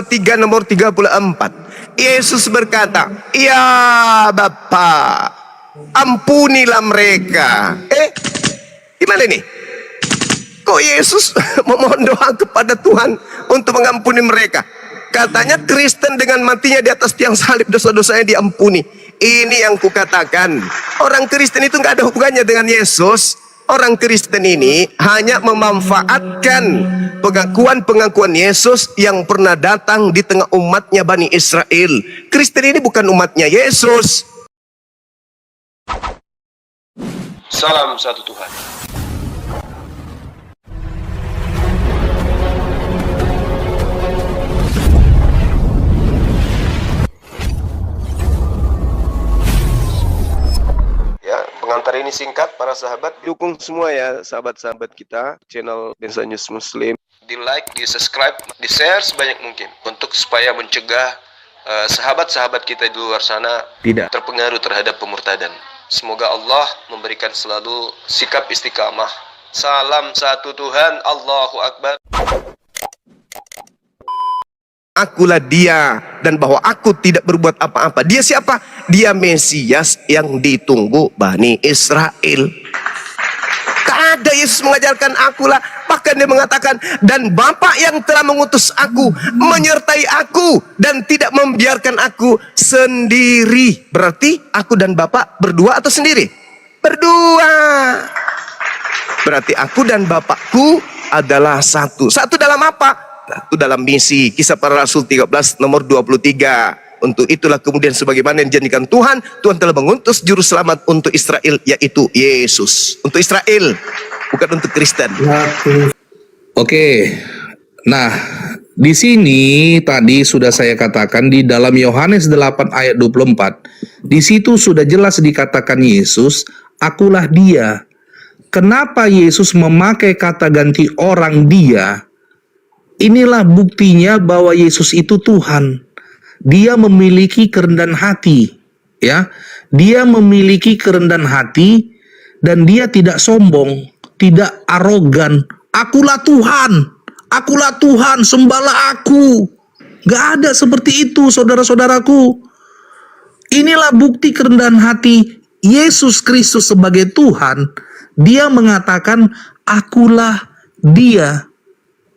pasal 3 nomor 34. Yesus berkata, "Ya Bapa, ampunilah mereka." Gimana nih? Kok Yesus memohon doa kepada Tuhan untuk mengampuni mereka? Katanya Kristen dengan matinya di atas tiang salib dosa-dosanya diampuni. Ini yang kukatakan, orang Kristen itu nggak ada hubungannya dengan Yesus. Orang Kristen ini hanya memanfaatkan pengakuan-pengakuan Yesus yang pernah datang di tengah umatnya Bani Israel. Kristen ini bukan umatnya Yesus. Salam satu Tuhan. Pengantar ini singkat, para sahabat. Dukung semua ya sahabat-sahabat kita, channel Lensa News Muslim. Di like, di subscribe, di share sebanyak mungkin untuk supaya mencegah sahabat-sahabat kita di luar sana tidak terpengaruh terhadap pemurtadan. Semoga Allah memberikan selalu sikap istiqamah. Salam satu Tuhan, Allahu Akbar. Akulah dia, dan bahwa aku tidak berbuat apa-apa. Dia siapa? Dia Mesias yang ditunggu Bani Israel. Tak ada Yesus mengajarkan akulah. Bahkan dia mengatakan, dan Bapa yang telah mengutus aku menyertai aku dan tidak membiarkan aku sendiri. Berarti aku dan Bapa berdua atau sendiri? Berdua. Berarti aku dan Bapakku adalah satu. Satu dalam apa? Itu dalam misi. Kisah Para Rasul 13 nomor 23. Untuk itulah kemudian sebagaimana yang dijanjikan Tuhan, Tuhan telah mengutus juru selamat untuk Israel, yaitu Yesus. Untuk Israel, bukan untuk Kristen. Oke. Nah, di sini tadi sudah saya katakan di dalam Yohanes 8 ayat 24. Di situ sudah jelas dikatakan Yesus, akulah dia. Kenapa Yesus memakai kata ganti orang dia? Inilah buktinya bahwa Yesus itu Tuhan. Dia memiliki kerendahan hati, ya. Dia memiliki kerendahan hati dan dia tidak sombong, tidak arogan. Akulah Tuhan, sembahlah aku. Gak ada seperti itu, saudara-saudaraku. Inilah bukti kerendahan hati Yesus Kristus sebagai Tuhan. Dia mengatakan, akulah dia.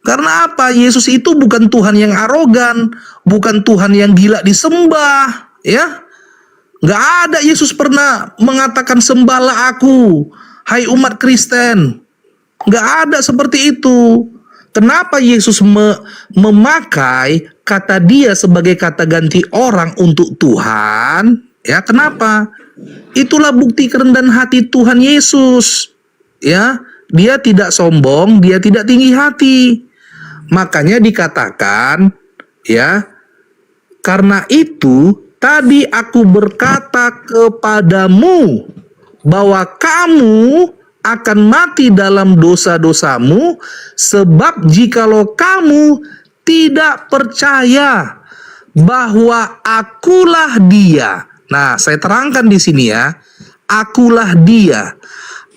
Karena apa? Yesus itu bukan Tuhan yang arogan, bukan Tuhan yang gila disembah, ya. Nggak ada Yesus pernah mengatakan sembahlah aku, hai umat Kristen. Nggak ada seperti itu. Kenapa Yesus memakai kata dia sebagai kata ganti orang untuk Tuhan? Ya, kenapa? Itulah bukti kerendahan hati Tuhan Yesus. Ya, dia tidak sombong, dia tidak tinggi hati. Makanya dikatakan, ya, karena itu tadi aku berkata kepadamu bahwa kamu akan mati dalam dosa-dosamu, sebab jikalau kamu tidak percaya bahwa akulah dia. Nah, saya terangkan di sini ya, akulah dia.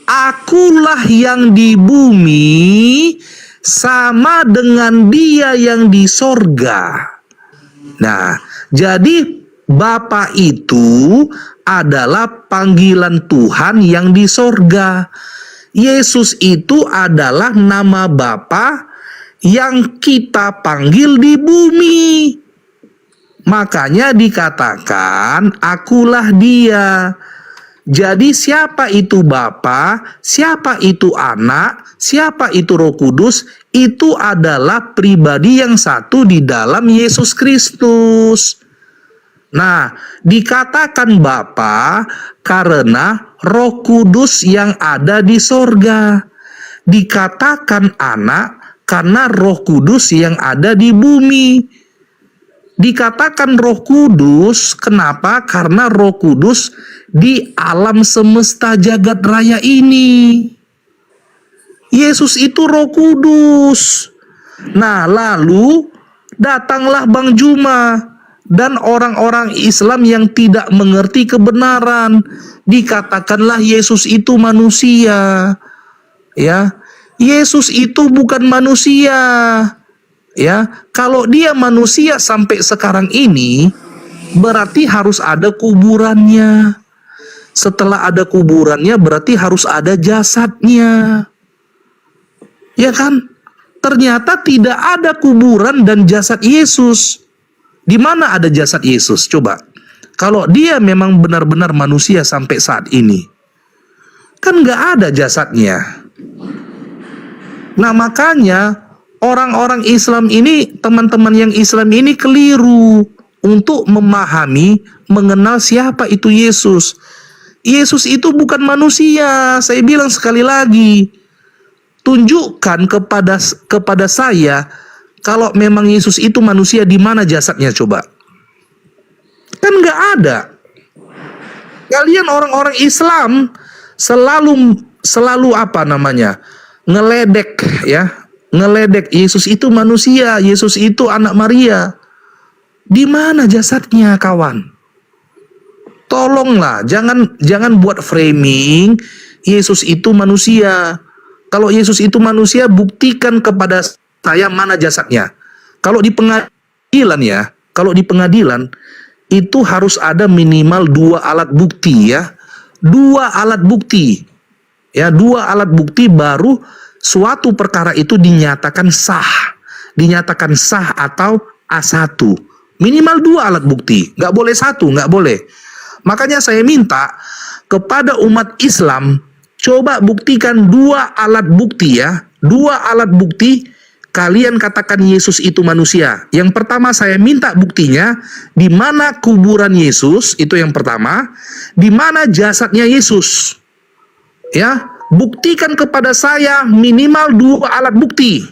Akulah yang di bumi sama dengan dia yang di sorga. Nah, jadi Bapa itu adalah panggilan Tuhan yang di sorga. Yesus itu adalah nama Bapa yang kita panggil di bumi. Makanya dikatakan, akulah dia. Jadi siapa itu Bapa, siapa itu Anak, siapa itu Roh Kudus, itu adalah pribadi yang satu di dalam Yesus Kristus. Nah, dikatakan Bapa karena Roh Kudus yang ada di sorga. Dikatakan Anak karena Roh Kudus yang ada di bumi. Dikatakan Roh Kudus, kenapa? Karena Roh Kudus di alam semesta jagat raya ini. Yesus itu Roh Kudus. Nah, lalu datanglah Bang Juma dan orang-orang Islam yang tidak mengerti kebenaran. Dikatakanlah Yesus itu manusia. Ya, Yesus itu bukan manusia. Ya, kalau dia manusia sampai sekarang ini, berarti harus ada kuburannya. Setelah ada kuburannya, berarti harus ada jasadnya. Ya kan? Ternyata tidak ada kuburan dan jasad Yesus. Di mana ada jasad Yesus? Coba. Kalau dia memang benar-benar manusia sampai saat ini, kan nggak ada jasadnya. Nah, makanya orang-orang Islam ini, teman-teman yang Islam ini keliru untuk memahami, mengenal siapa itu Yesus. Yesus itu bukan manusia. Saya bilang sekali lagi, tunjukkan kepada saya kalau memang Yesus itu manusia, di mana jasadnya coba? Kan nggak ada. Kalian orang-orang Islam selalu apa namanya? Ngeledek, ya. Ngeledek Yesus itu manusia, Yesus itu anak Maria. Di mana jasadnya, kawan? Tolonglah, jangan buat framing Yesus itu manusia. Kalau Yesus itu manusia, buktikan kepada saya mana jasadnya. Kalau di pengadilan ya, kalau di pengadilan itu harus ada minimal 2 alat bukti ya. 2 alat bukti. Ya, 2 alat bukti baru suatu perkara itu dinyatakan sah. Dinyatakan sah atau A1. Minimal 2 alat bukti. Nggak boleh 1, nggak boleh. Makanya saya minta kepada umat Islam, coba buktikan 2 alat bukti ya. 2 alat bukti kalian katakan Yesus itu manusia. Yang pertama saya minta buktinya, di mana kuburan Yesus, itu yang pertama. Di mana jasadnya Yesus. Ya, buktikan kepada saya minimal 2 alat bukti.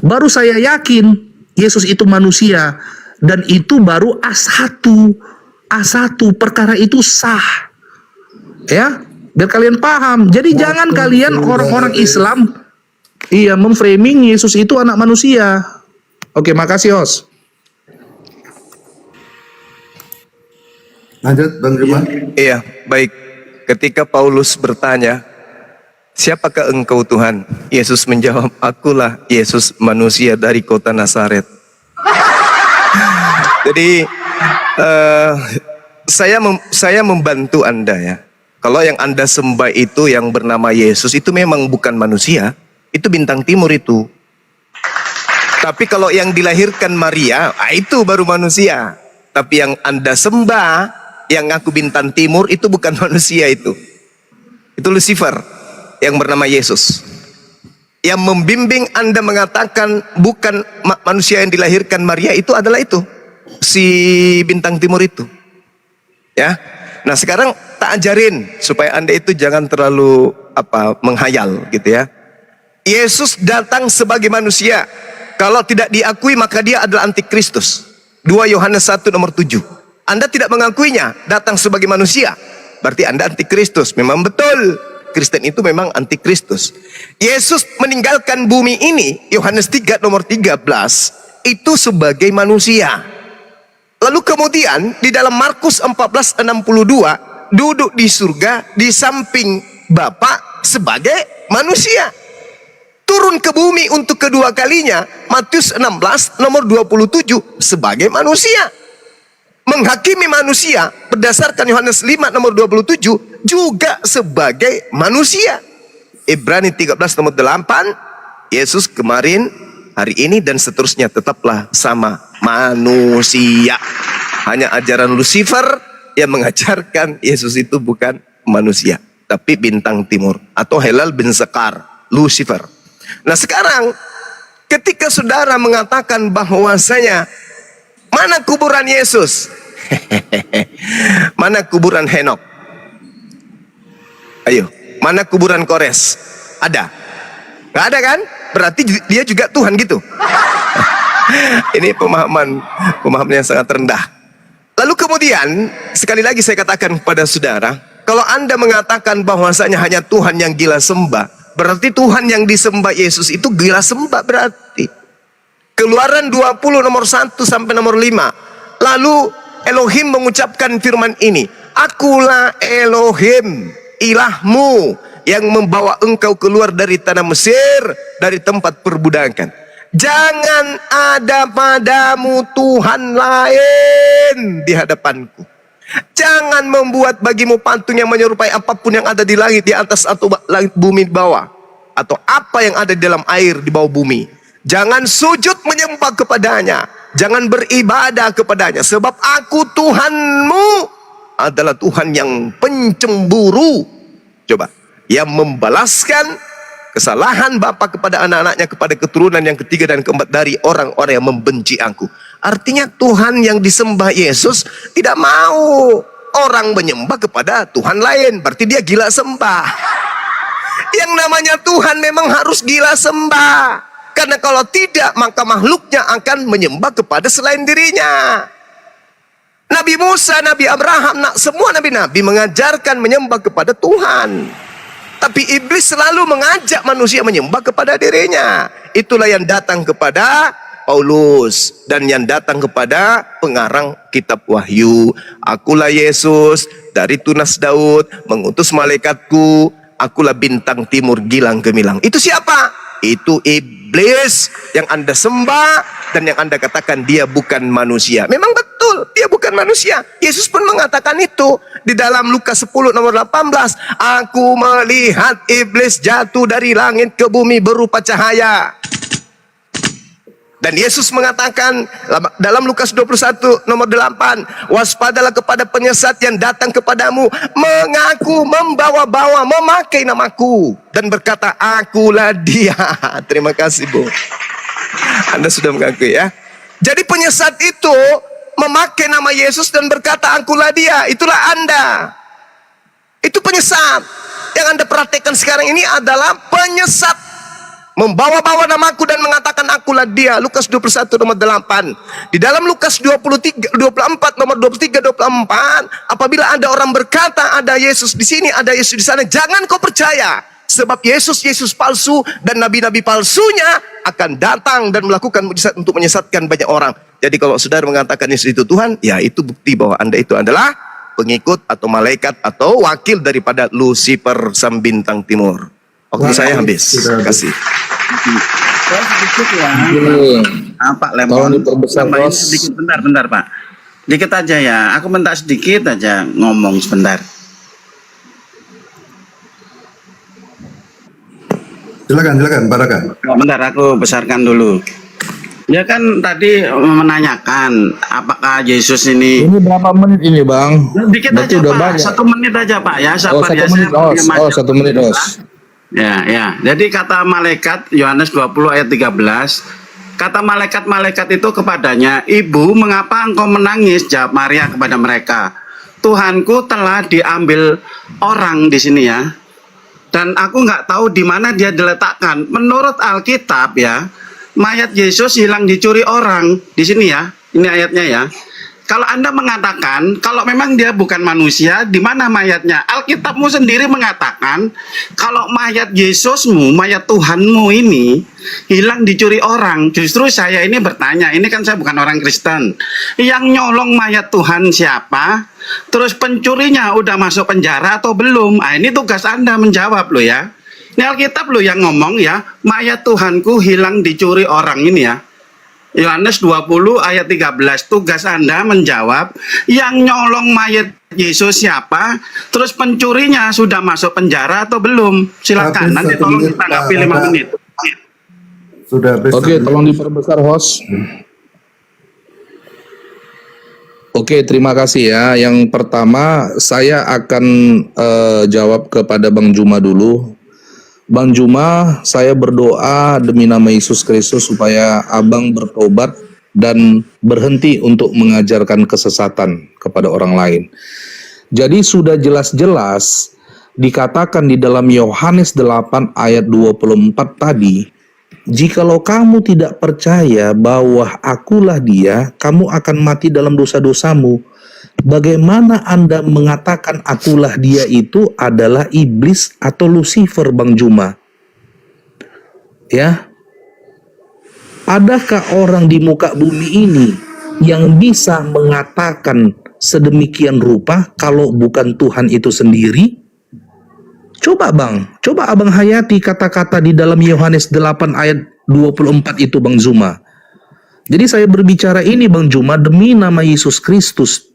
Baru saya yakin Yesus itu manusia. Dan itu baru A1. A1, perkara itu sah. Ya, biar kalian paham. Jadi jangan kalian orang-orang Islam memframing Yesus itu anak manusia. Oke, makasih, Host. Lanjut, Bang Rima. Iya, baik. Ketika Paulus bertanya, siapakah engkau Tuhan? Yesus menjawab, akulah Yesus manusia dari kota Nazaret. Jadi saya membantu Anda ya. Kalau yang Anda sembah itu yang bernama Yesus itu memang bukan manusia, itu bintang timur itu. Tapi kalau yang dilahirkan Maria, itu baru manusia. Tapi yang Anda sembah, yang ngaku bintang timur itu bukan manusia itu. Itu Lucifer yang bernama Yesus. Yang membimbing Anda mengatakan bukan manusia yang dilahirkan Maria itu adalah itu. Si bintang timur itu. Ya. Nah, sekarang tak ajarin supaya Anda itu jangan terlalu menghayal gitu ya. Yesus datang sebagai manusia. Kalau tidak diakui maka dia adalah antikristus. 2 Yohanes 1 nomor 7. Anda tidak mengakuinya datang sebagai manusia, berarti Anda antikristus. Memang betul, Kristen itu memang antikristus. Yesus meninggalkan bumi ini, Yohanes 3 nomor 13, itu sebagai manusia. Lalu kemudian di dalam Markus 14:62 duduk di surga di samping Bapa sebagai manusia. Turun ke bumi untuk kedua kalinya, Matius 16 nomor 27 sebagai manusia. Menghakimi manusia berdasarkan Yohanes 5 nomor 27 juga sebagai manusia. Ibrani 13 nomor 8, Yesus kemarin, hari ini dan seterusnya tetaplah sama manusia. Hanya ajaran Lucifer yang mengajarkan Yesus itu bukan manusia, tapi bintang timur atau Helal bin Sekar, Lucifer. Nah sekarang ketika saudara mengatakan bahwasanya mana kuburan Yesus? Mana kuburan Henok? Ayo, mana kuburan Kores? Ada? Gak ada kan? Berarti dia juga Tuhan gitu. Ini pemahaman yang sangat rendah. Lalu kemudian sekali lagi saya katakan kepada saudara, kalau Anda mengatakan bahwasanya hanya Tuhan yang gila sembah, berarti Tuhan yang disembah Yesus itu gila sembah berarti. Keluaran 20 nomor 1 sampai nomor 5. Lalu Elohim mengucapkan firman ini, akulah Elohim, ilahmu yang membawa engkau keluar dari tanah Mesir, dari tempat perbudakan. Jangan ada padamu Tuhan lain di hadapanku. Jangan membuat bagimu patung yang menyerupai apapun yang ada di langit di atas atau langit bumi di bawah, atau apa yang ada di dalam air di bawah bumi. Jangan sujud menyembah kepadanya, jangan beribadah kepadanya, sebab aku Tuhanmu adalah Tuhan yang pencemburu. Coba, yang membalaskan kesalahan bapa kepada anak-anaknya, kepada keturunan yang ketiga dan keempat dari orang-orang yang membenci aku. Artinya Tuhan yang disembah Yesus tidak mau orang menyembah kepada Tuhan lain. Berarti dia gila sembah. Yang namanya Tuhan memang harus gila sembah. Karena kalau tidak, maka makhluknya akan menyembah kepada selain dirinya. Nabi Musa, Nabi Abraham, semua nabi-nabi mengajarkan menyembah kepada Tuhan. Tapi iblis selalu mengajak manusia menyembah kepada dirinya. Itulah yang datang kepada Paulus dan yang datang kepada pengarang kitab Wahyu. Akulah Yesus dari tunas Daud, mengutus malaikatku. Akulah bintang timur gilang gemilang. Itu siapa? Itu iblis yang Anda sembah dan yang Anda katakan dia bukan manusia. Memang betul, dia bukan manusia. Yesus pun mengatakan itu di dalam Lukas 10 nomor 18. Aku melihat iblis jatuh dari langit ke bumi berupa cahaya. Dan Yesus mengatakan dalam Lukas 21 nomor 8, waspadalah kepada penyesat yang datang kepadamu, mengaku, membawa-bawa, memakai namaku, dan berkata, akulah dia. Terima kasih, Bu. Anda sudah mengakui ya. Jadi penyesat itu memakai nama Yesus dan berkata, akulah dia. Itulah Anda. Itu penyesat. Yang Anda perhatikan sekarang ini adalah penyesat. Membawa-bawa namaku dan mengatakan akulah dia. Lukas 21 nomor 8. Di dalam Lukas 24 nomor 23-24, apabila ada orang berkata ada Yesus di sini, ada Yesus di sana, jangan kau percaya. Sebab Yesus palsu dan nabi-nabi palsunya akan datang dan melakukan mujizat untuk menyesatkan banyak orang. Jadi kalau saudara mengatakan Yesus itu Tuhan, ya itu bukti bahwa Anda itu adalah pengikut atau malaikat atau wakil daripada Lucifer sang bintang timur. Waktu saya habis. Terima kasih. Saya sedikit ya. Pak Lemon. Tolong diperbesar, Tambahin Bos. sedikit, bentar Pak. Dikit aja ya. Aku minta sedikit aja ngomong sebentar. Silakan, Pak Raka. Bentar, aku besarkan dulu. Dia kan tadi menanyakan apakah Yesus ini. Ini berapa menit ini, Bang? Dikit Berarti aja udah Pak. banyak. 1 menit aja Pak ya. Sabar ya. 1 menit, Os. Saya 1 menit, Os. Ya. Jadi kata malaikat Yohanes 20 ayat 13, kata malaikat-malaikat itu kepadanya, Ibu, mengapa engkau menangis? Jawab Maria kepada mereka, Tuhanku telah diambil orang di sini ya. Dan aku nggak tahu di mana dia diletakkan. Menurut Alkitab ya, mayat Yesus hilang dicuri orang di sini ya. Ini ayatnya ya. Kalau Anda mengatakan kalau memang dia bukan manusia, di mana mayatnya? Alkitabmu sendiri mengatakan kalau mayat Yesusmu, mayat Tuhanmu ini hilang dicuri orang. Justru saya ini bertanya, ini kan saya bukan orang Kristen. Yang nyolong mayat Tuhan siapa? Terus pencurinya udah masuk penjara atau belum? Ah, ini tugas Anda menjawab loh ya. Ini Alkitab loh yang ngomong ya, mayat Tuhanku hilang dicuri orang ini ya. Yohanes 20 ayat 13, tugas Anda menjawab, yang nyolong mayat Yesus siapa, terus pencurinya sudah masuk penjara atau belum? Silakan, nanti tolong ditanggapi 5 menit. Sudah habis. Oke, tolong diperbesar, host. Oke, terima kasih ya. Yang pertama, saya akan jawab kepada Bang Juma dulu. Bang Juma, saya berdoa demi nama Yesus Kristus supaya abang bertobat dan berhenti untuk mengajarkan kesesatan kepada orang lain. Jadi sudah jelas-jelas dikatakan di dalam Yohanes 8 ayat 24 tadi, jikalau kamu tidak percaya bahwa akulah dia, kamu akan mati dalam dosa-dosamu. Bagaimana Anda mengatakan akulah dia itu adalah iblis atau Lucifer, Bang Juma? Ya. Adakah orang di muka bumi ini yang bisa mengatakan sedemikian rupa kalau bukan Tuhan itu sendiri? Coba abang hayati kata-kata di dalam Yohanes 8 ayat 24 itu Bang Zuma. Jadi saya berbicara ini Bang Zuma demi nama Yesus Kristus,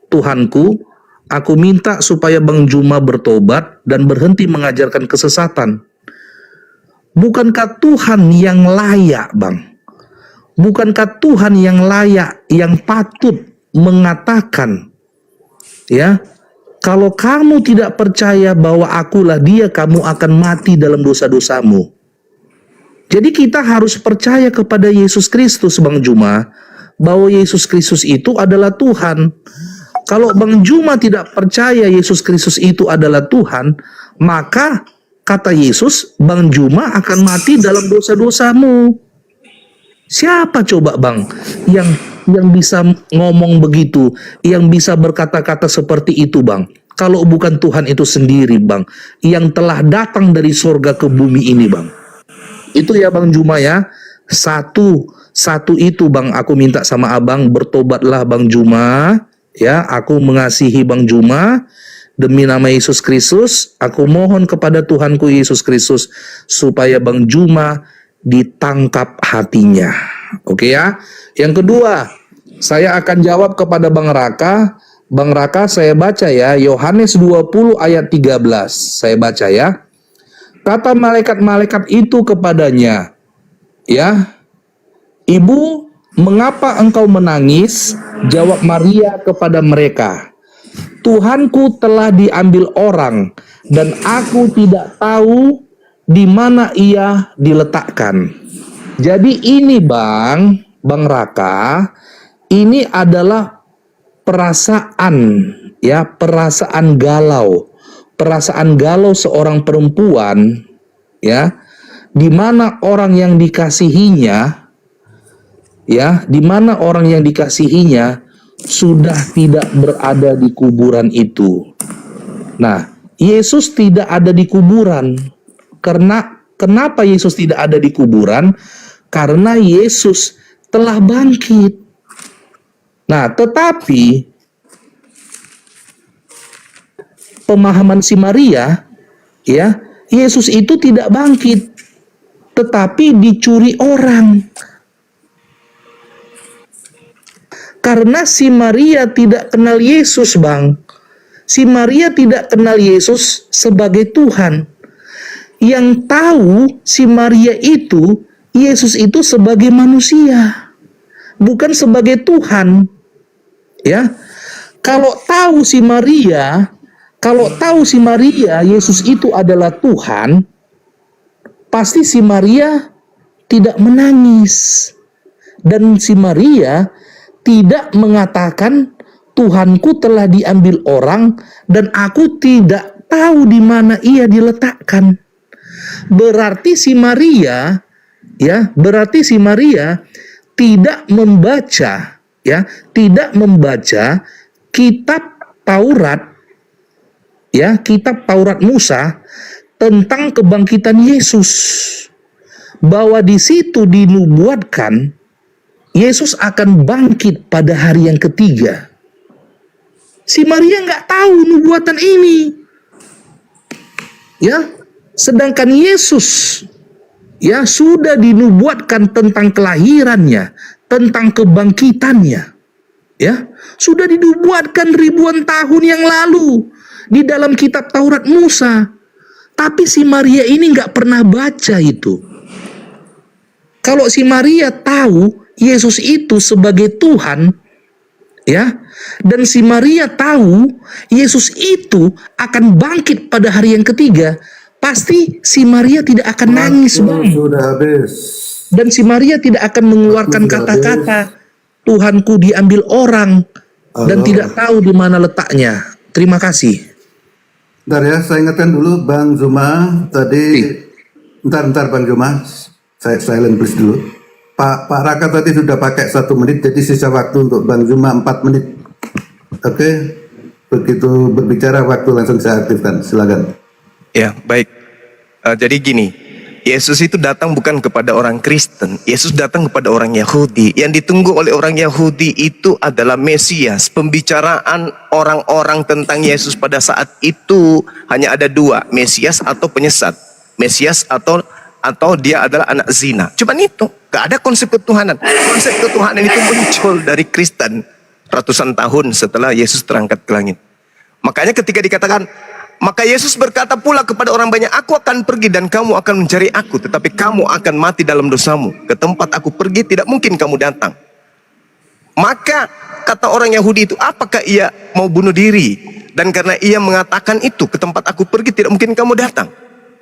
Tuhanku, aku minta supaya Bang Zuma bertobat dan berhenti mengajarkan kesesatan. Bukankah Tuhan yang layak, Bang? Bukankah Tuhan yang layak, yang patut mengatakan, ya, kalau kamu tidak percaya bahwa akulah dia, kamu akan mati dalam dosa-dosamu. Jadi kita harus percaya kepada Yesus Kristus, Bang Zuma, bahwa Yesus Kristus itu adalah Tuhan. Kalau Bang Zuma tidak percaya Yesus Kristus itu adalah Tuhan, maka kata Yesus, Bang Zuma akan mati dalam dosa-dosamu. Siapa coba Bang yang bisa ngomong begitu, yang bisa berkata-kata seperti itu Bang? Kalau bukan Tuhan itu sendiri Bang, yang telah datang dari surga ke bumi ini Bang. Itu ya Bang Zuma ya. Satu itu Bang, aku minta sama abang, bertobatlah Bang Zuma. Ya, aku mengasihi Bang Zuma. Demi nama Yesus Kristus, aku mohon kepada Tuhanku Yesus Kristus supaya Bang Zuma ditangkap hatinya. Oke ya. Yang kedua, saya akan jawab kepada Bang Raka. Bang Raka, saya baca ya, Yohanes 20 ayat 13. Saya baca ya. Kata malaikat-malaikat itu kepadanya, ya, Ibu, mengapa engkau menangis? Jawab Maria kepada mereka, Tuhanku telah diambil orang, dan aku tidak tahu di mana ia diletakkan. Jadi ini Bang Raka, ini adalah perasaan, ya, perasaan galau seorang perempuan, ya, di mana orang yang dikasihinya, ya, di mana orang yang dikasihinya sudah tidak berada di kuburan itu. Nah, Yesus tidak ada di kuburan. Kenapa Yesus tidak ada di kuburan? Karena Yesus telah bangkit. Nah, tetapi pemahaman si Maria, ya, Yesus itu tidak bangkit, tetapi dicuri orang. Karena si Maria tidak kenal Yesus, Bang. Si Maria tidak kenal Yesus sebagai Tuhan. Yang tahu si Maria itu, Yesus itu sebagai manusia, bukan sebagai Tuhan. Ya. Kalau tahu si Maria Yesus itu adalah Tuhan, pasti si Maria tidak menangis. Dan si Maria tidak mengatakan Tuhanku telah diambil orang dan aku tidak tahu di mana ia diletakkan. Berarti si Maria, ya, tidak membaca, ya, tidak membaca kitab Taurat, ya, kitab Taurat Musa tentang kebangkitan Yesus. Bahwa di situ dinubuatkan Yesus akan bangkit pada hari yang ketiga. Si Maria nggak tahu nubuatan ini, ya. Sedangkan Yesus, ya, sudah dinubuatkan tentang kelahirannya, tentang kebangkitannya, ya, sudah dinubuatkan ribuan tahun yang lalu di dalam kitab Taurat Musa. Tapi si Maria ini nggak pernah baca itu. Kalau si Maria tahu Yesus itu sebagai Tuhan, ya, dan si Maria tahu Yesus itu akan bangkit pada hari yang ketiga, pasti si Maria tidak akan nangis, Bang. Sudah habis. Dan si Maria tidak akan mengeluarkan kata-kata Tuhanku diambil orang dan tidak tahu di mana letaknya. Terima kasih. Bentar ya, saya ingatkan dulu Bang Zuma tadi. Bentar Bang Zuma, saya silent please dulu. Pak Raka tadi sudah pakai 1 menit, jadi sisa waktu untuk Bang Zuma 4 menit. Oke, begitu berbicara waktu langsung saya aktifkan. Silakan. Ya, baik. Jadi gini, Yesus itu datang bukan kepada orang Kristen. Yesus datang kepada orang Yahudi. Yang ditunggu oleh orang Yahudi itu adalah Mesias. Pembicaraan orang-orang tentang Yesus pada saat itu hanya ada dua, Mesias atau penyesat. Mesias atau dia adalah anak zina. Cuman itu, gak ada konsep ketuhanan. Konsep ketuhanan itu muncul dari Kristen ratusan tahun setelah Yesus terangkat ke langit. Makanya ketika dikatakan, maka Yesus berkata pula kepada orang banyak, aku akan pergi dan kamu akan mencari aku, tetapi kamu akan mati dalam dosamu. Ke tempat aku pergi tidak mungkin kamu datang. Maka kata orang Yahudi itu, apakah ia mau bunuh diri? Dan karena ia mengatakan itu, ke tempat aku pergi tidak mungkin kamu datang.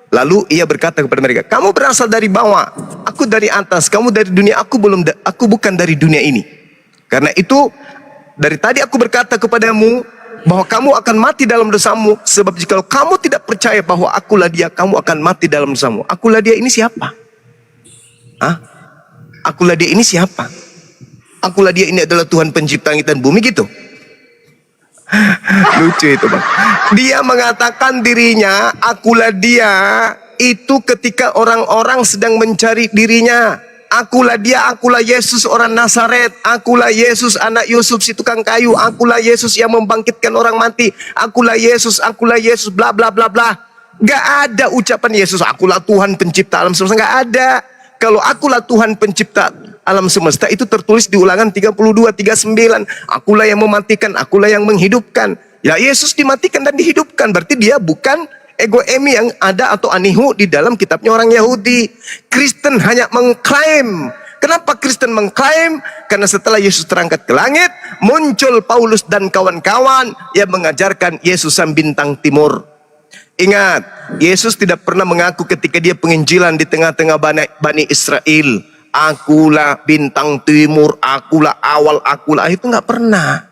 Lalu ia berkata kepada mereka, kamu berasal dari bawah, aku dari atas, kamu dari dunia, aku bukan dari dunia ini. Karena itu, dari tadi aku berkata kepadamu, bahwa kamu akan mati dalam dosamu, sebab jika kamu tidak percaya bahwa akulah dia, kamu akan mati dalam dosamu. Akulah dia ini siapa? Akulah dia ini siapa? Akulah dia ini adalah Tuhan pencipta langit dan bumi gitu. Lucu itu bang. Dia mengatakan dirinya, akulah dia, itu ketika orang-orang sedang mencari dirinya. Akulah dia, akulah Yesus orang Nazaret, akulah Yesus anak Yusuf si tukang kayu, akulah Yesus yang membangkitkan orang mati, akulah Yesus, bla bla bla bla. Gak ada ucapan Yesus, akulah Tuhan pencipta alam semesta, gak ada. Kalau akulah Tuhan pencipta alam semesta itu tertulis di Ulangan 32:39, akulah yang mematikan, akulah yang menghidupkan. Ya Yesus dimatikan dan dihidupkan, berarti dia bukan ego emi yang ada atau anihu di dalam kitabnya orang Yahudi. Kristen hanya mengklaim. Kenapa Kristen mengklaim? Karena setelah Yesus terangkat ke langit, muncul Paulus dan kawan-kawan yang mengajarkan Yesus sang bintang timur. Ingat, Yesus tidak pernah mengaku ketika dia penginjilan di tengah-tengah Bani Israel, akulah bintang timur, akulah awal, akulah, itu nggak pernah.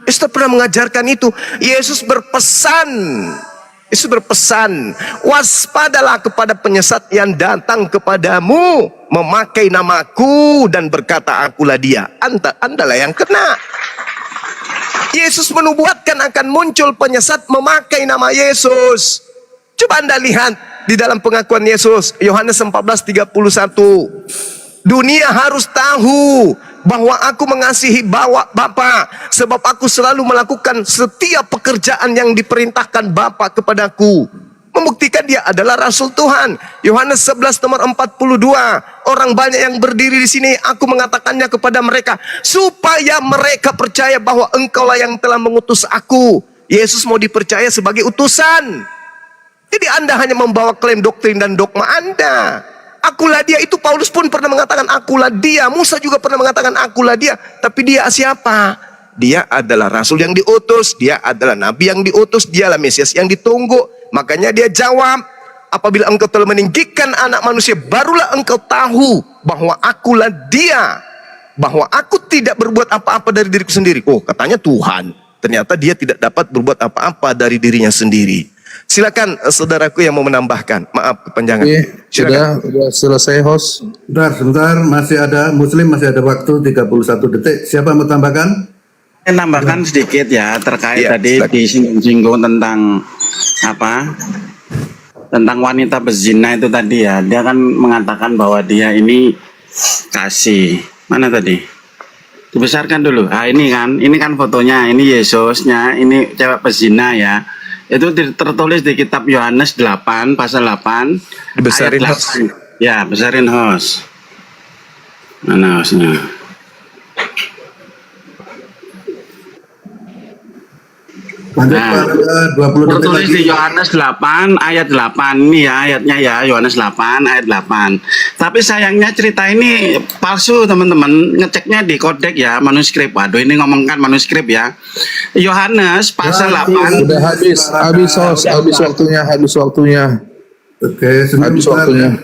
Yesus tidak pernah mengajarkan itu. Yesus berpesan, waspadalah kepada penyesat yang datang kepadamu, memakai namaku dan berkata akulah dia. Andalah yang kena. Yesus menubuatkan akan muncul penyesat memakai nama Yesus. Coba Anda lihat di dalam pengakuan Yesus, Yohanes 14:31. Dunia harus tahu bahwa aku mengasihi Bapa, sebab aku selalu melakukan setiap pekerjaan yang diperintahkan Bapa kepadaku. Membuktikan dia adalah Rasul Tuhan. Yohanes 11 nomor 42. Orang banyak yang berdiri di sini, aku mengatakannya kepada mereka, supaya mereka percaya bahwa engkaulah yang telah mengutus aku. Yesus mau dipercaya sebagai utusan. Jadi Anda hanya membawa klaim doktrin dan dogma Anda. Akulah dia, itu Paulus pun pernah mengatakan akulah dia. Musa juga pernah mengatakan akulah dia. Tapi dia siapa? Dia adalah Rasul yang diutus. Dia adalah Nabi yang diutus. Dialah Mesias yang ditunggu. Makanya dia jawab, apabila engkau telah meninggikan anak manusia, barulah engkau tahu bahwa akulah dia. Bahwa aku tidak berbuat apa-apa dari diriku sendiri. Oh, katanya Tuhan. Ternyata dia tidak dapat berbuat apa-apa dari dirinya sendiri. Silakan saudaraku yang mau menambahkan. Maaf kepanjangan. Sudah selesai host. Sebentar, masih ada waktu 31 detik. Siapa mau tambahkan? Saya tambahkan sedikit ya terkait Ya, tadi silakan. disinggung tentang apa? Tentang wanita berzina itu tadi ya. Dia kan mengatakan bahwa dia ini kasih. Mana tadi? Dibesarkan dulu. Ah ini kan fotonya. Ini Yesusnya, ini cewek pezina ya. Itu tertulis di kitab Yohanes 8 pasal 8 Dibesarin ayat 8. host. Ya, besarin host. Mana hostnya? Lanjut Nah, Pak, ada 20 detik tertulis lagi. di Yohanes 8 ayat 8 ini ya ayatnya ya, Yohanes 8 ayat 8. Tapi sayangnya cerita ini palsu teman-teman, ngeceknya di kodek ya, manuskrip. Waduh ini ngomongkan manuskrip ya. Yohanes pasal 8. Sudah habis host, habis waktunya. Oke, Habis waktunya.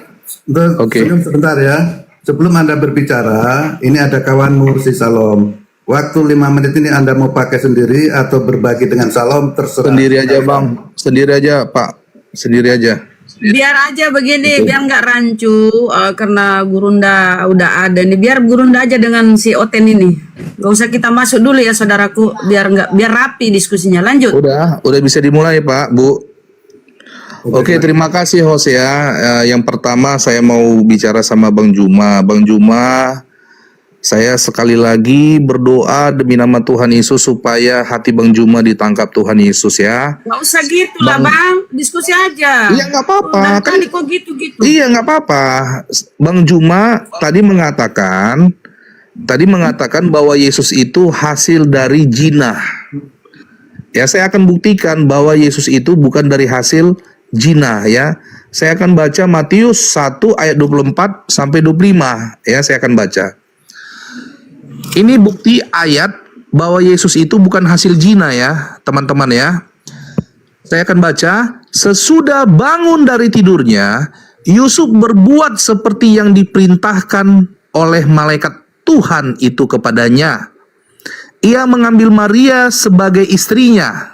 Oke. Sebentar ya. Sebelum Anda berbicara, ini ada kawanmu si Salom. Waktu 5 menit ini Anda mau pakai sendiri atau berbagi dengan Salom, terserah. Sendiri aja bang, sendiri aja Pak, sendiri aja. Biar aja begini, biar nggak rancu karena Gurunda udah ada nih. Biar Gurunda aja dengan si Oten ini. Gak usah kita masuk dulu ya saudaraku, biar rapi diskusinya. Lanjut. Udah bisa dimulai Pak, Bu. Oke, terima kasih host ya. Yang pertama saya mau bicara sama Bang Juma. Bang Juma, saya sekali lagi berdoa demi nama Tuhan Yesus supaya hati Bang Juma ditangkap Tuhan Yesus ya. Nggak usah gitu lah Bang, diskusi aja. Iya nggak apa-apa. Dari Kan, tadi kok gitu-gitu. iya nggak apa-apa. Bang Juma tadi mengatakan bahwa Yesus itu hasil dari jinah. Ya, saya akan buktikan bahwa Yesus itu bukan dari hasil jinah ya. Saya akan baca Matius 1 ayat 24 sampai 25 ya, saya akan baca. Ini bukti ayat bahwa Yesus itu bukan hasil jinah ya, teman-teman ya. Saya akan baca, sesudah bangun dari tidurnya, Yusuf berbuat seperti yang diperintahkan oleh malaikat Tuhan itu kepadanya. Ia mengambil Maria sebagai istrinya,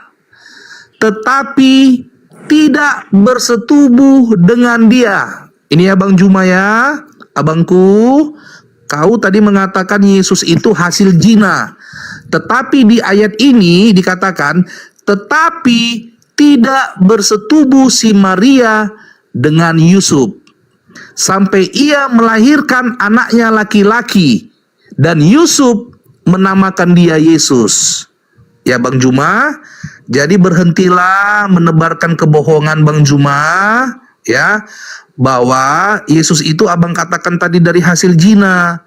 tetapi tidak bersetubuh dengan dia. Ini ya Bang Juma ya, abangku, kau tadi mengatakan Yesus itu hasil zina. Tetapi di ayat ini dikatakan, tetapi tidak bersetubuh si Maria dengan Yusuf, sampai ia melahirkan anaknya laki-laki, dan Yusuf menamakan dia Yesus. Ya Bang Juma, jadi berhentilah menebarkan kebohongan Bang Juma ya, bahwa Yesus itu abang katakan tadi dari hasil zina.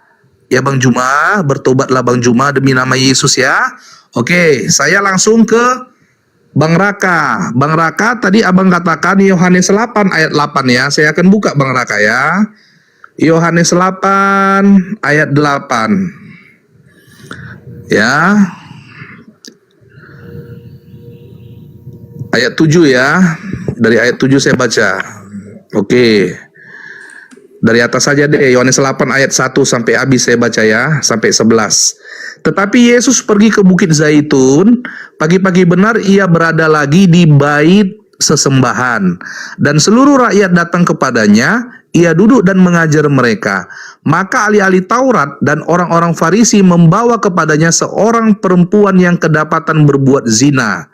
Ya Bang Juma, bertobatlah Bang Juma demi nama Yesus ya. Oke, saya langsung ke Bang Raka. Bang Raka, tadi abang katakan Yohanes 8 ayat 8 ya. Saya akan buka Bang Raka ya. Yohanes 8 ayat 8. Ya. Ayat 7 ya. Dari ayat 7 saya baca. Oke. Dari atas saja deh, Yohanes 8 ayat 1 sampai habis saya baca ya, sampai 11. Tetapi Yesus pergi ke Bukit Zaitun, pagi-pagi benar ia berada lagi di bait sesembahan, dan seluruh rakyat datang kepadanya, ia duduk dan mengajar mereka. Maka ahli-ahli Taurat dan orang-orang Farisi membawa kepadanya seorang perempuan yang kedapatan berbuat zina.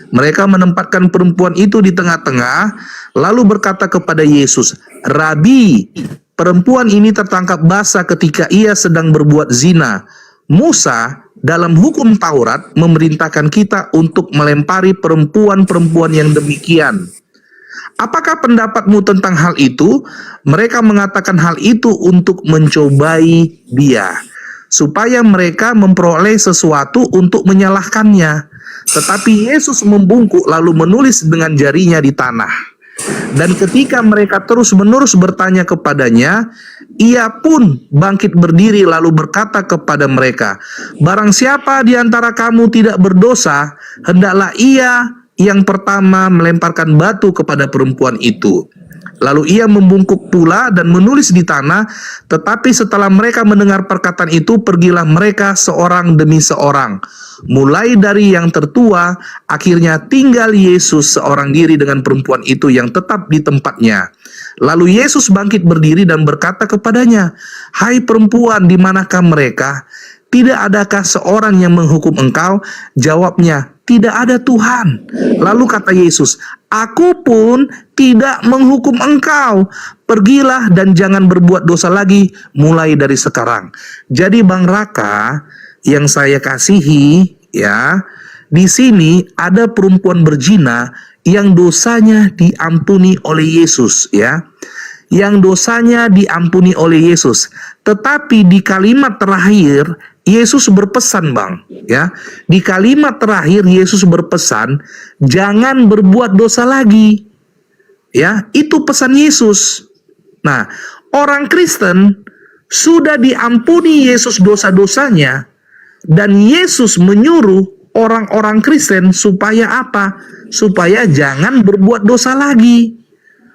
Mereka menempatkan perempuan itu di tengah-tengah, lalu berkata kepada Yesus, Rabi, perempuan ini tertangkap basah ketika ia sedang berbuat zina. Musa dalam hukum Taurat memerintahkan kita untuk melempari perempuan-perempuan yang demikian. Apakah pendapatmu tentang hal itu? Mereka mengatakan hal itu untuk mencobai dia, supaya mereka memperoleh sesuatu untuk menyalahkannya. Tetapi Yesus membungkuk lalu menulis dengan jarinya di tanah. Dan ketika mereka terus-menerus bertanya kepadanya, ia pun bangkit berdiri lalu berkata kepada mereka, barang siapa di antara kamu tidak berdosa, hendaklah ia yang pertama melemparkan batu kepada perempuan itu. Lalu ia membungkuk pula dan menulis di tanah. Tetapi setelah mereka mendengar perkataan itu, pergilah mereka seorang demi seorang, mulai dari yang tertua. Akhirnya tinggal Yesus seorang diri dengan perempuan itu yang tetap di tempatnya. Lalu Yesus bangkit berdiri dan berkata kepadanya, hai perempuan, di manakah mereka? Tidak adakah seorang yang menghukum engkau? Jawabnya, tidak ada Tuhan. Lalu kata Yesus, aku pun tidak menghukum engkau. Pergilah dan jangan berbuat dosa lagi mulai dari sekarang. Jadi Bang Raka yang saya kasihi ya, di sini ada perempuan berzina yang dosanya diampuni oleh Yesus ya. Yang dosanya diampuni oleh Yesus. Tetapi di kalimat terakhir Yesus berpesan Bang ya. Di kalimat terakhir Yesus berpesan jangan berbuat dosa lagi. Ya, itu pesan Yesus. Nah, orang Kristen sudah diampuni Yesus dosa-dosanya, dan Yesus menyuruh orang-orang Kristen supaya apa? Supaya jangan berbuat dosa lagi.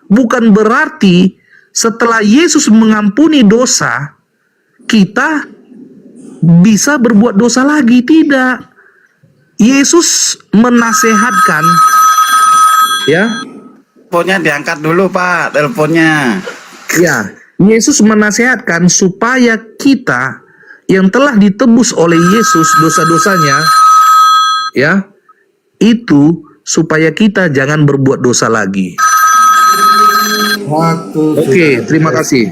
Bukan berarti setelah Yesus mengampuni dosa, kita bisa berbuat dosa lagi. Tidak. Yesus menasehatkan, ya. Teleponnya diangkat dulu Pak, teleponnya. Ya, Yesus menasehatkan supaya kita yang telah ditebus oleh Yesus dosa-dosanya, ya, itu supaya kita jangan berbuat dosa lagi. Waktu Oke, sudah terima habis. kasih.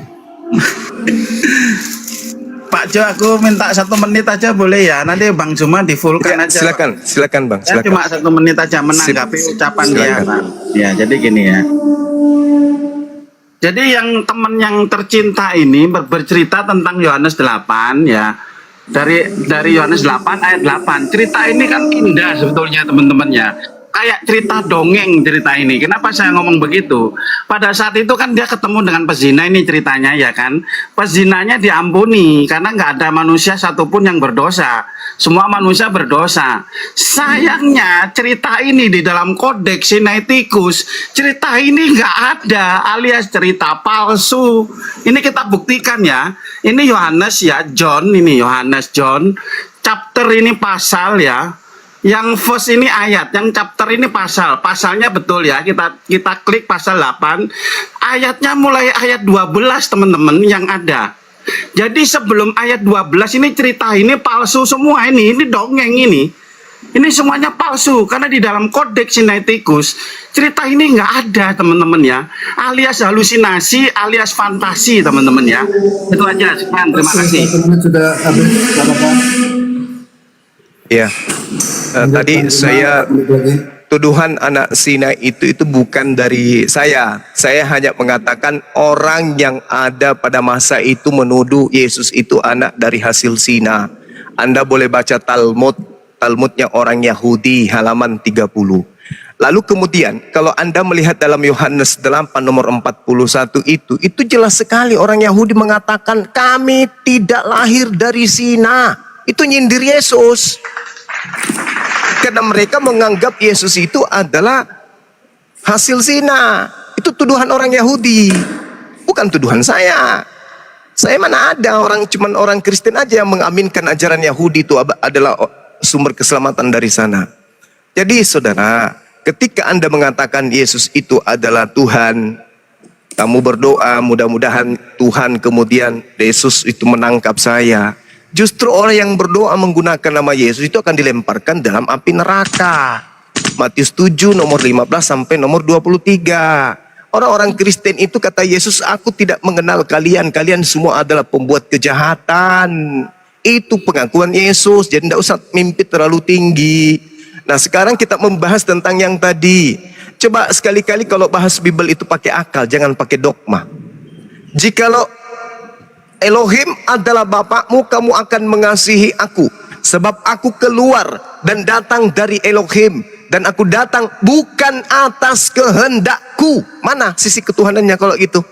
Pak Jo, aku minta 1 menit aja boleh ya? Nanti Bang Zuma di-fullkan Ya, aja. silakan Bang, Ya, silakan. cuma 1 menit aja menanggapi Sip. ucapan dia. Silakan. Bang. Ya, jadi gini ya. Jadi yang teman yang tercinta ini bercerita tentang Yohanes 8 ya. Dari Yohanes 8 ayat 8. Cerita ini kan indah sebetulnya teman-teman ya. Kayak cerita dongeng cerita ini. Kenapa saya ngomong begitu? Pada saat itu kan dia ketemu dengan pezina ini ceritanya ya kan. Pezinanya diampuni karena nggak ada manusia satupun yang berdosa. Semua manusia berdosa. Sayangnya cerita ini di dalam kodeks Sinaiticus, cerita ini nggak ada, alias cerita palsu. Ini kita buktikan ya. Ini Yohanes ya, John, ini Yohanes John. Chapter ini pasal ya. Yang verse ini ayat, yang chapter ini pasal. Pasalnya betul ya, kita klik pasal 8. Ayatnya mulai ayat 12 teman-teman yang ada. Jadi sebelum ayat 12 ini cerita ini palsu semua ini dongeng ini. Ini semuanya palsu karena di dalam kodeks Sinaiticus cerita ini nggak ada teman-teman ya. Alias halusinasi, alias fantasi teman-teman ya. Itu aja, sekian, terima kasih. 1 menit sudah habis. Silakan. Ya, tadi Lanjut, Bang Zuma, saya 4 menit lagi. tuduhan anak Sinai itu bukan dari saya. Saya hanya mengatakan orang yang ada pada masa itu menuduh Yesus itu anak dari hasil zina. Anda boleh baca Talmudnya orang Yahudi halaman 30. Lalu kemudian kalau Anda melihat dalam Yohanes 8 nomor 41 itu jelas sekali orang Yahudi mengatakan kami tidak lahir dari zina. Itu nyindir Yesus. Karena mereka menganggap Yesus itu adalah hasil zina. Itu tuduhan orang Yahudi. Bukan tuduhan saya. Saya mana ada cuman orang Kristen aja yang mengaminkan ajaran Yahudi itu adalah sumber keselamatan dari sana. Jadi saudara, ketika Anda mengatakan Yesus itu adalah Tuhan, kamu berdoa mudah-mudahan Tuhan kemudian Yesus itu menangkap saya. Justru orang yang berdoa menggunakan nama Yesus itu akan dilemparkan dalam api neraka. Matius 7 nomor 15 sampai nomor 23. Orang-orang Kristen itu kata Yesus, aku tidak mengenal kalian. Kalian semua adalah pembuat kejahatan. Itu pengakuan Yesus. Jadi tidak usah mimpi terlalu tinggi. Nah sekarang kita membahas tentang yang tadi. Coba sekali-kali kalau bahas Bible itu pakai akal. Jangan pakai dogma. Jikalau Elohim adalah Bapakmu, kamu akan mengasihi aku. Sebab aku keluar dan datang dari Elohim. Dan aku datang bukan atas kehendakku. Mana sisi ketuhanannya kalau gitu?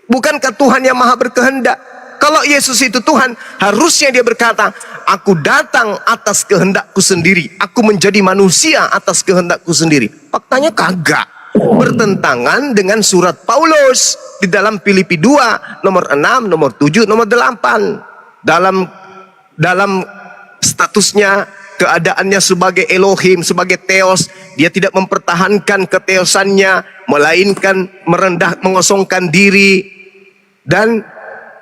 Bukankah Tuhan yang maha berkehendak? Kalau Yesus itu Tuhan, harusnya dia berkata, aku datang atas kehendakku sendiri. Aku menjadi manusia atas kehendakku sendiri. Faktanya kagak. Bertentangan dengan surat Paulus di dalam Filipi 2 nomor 6, nomor 7, nomor 8. Dalam statusnya, keadaannya sebagai Elohim, sebagai Theos, dia tidak mempertahankan keteosannya, melainkan mengosongkan diri dan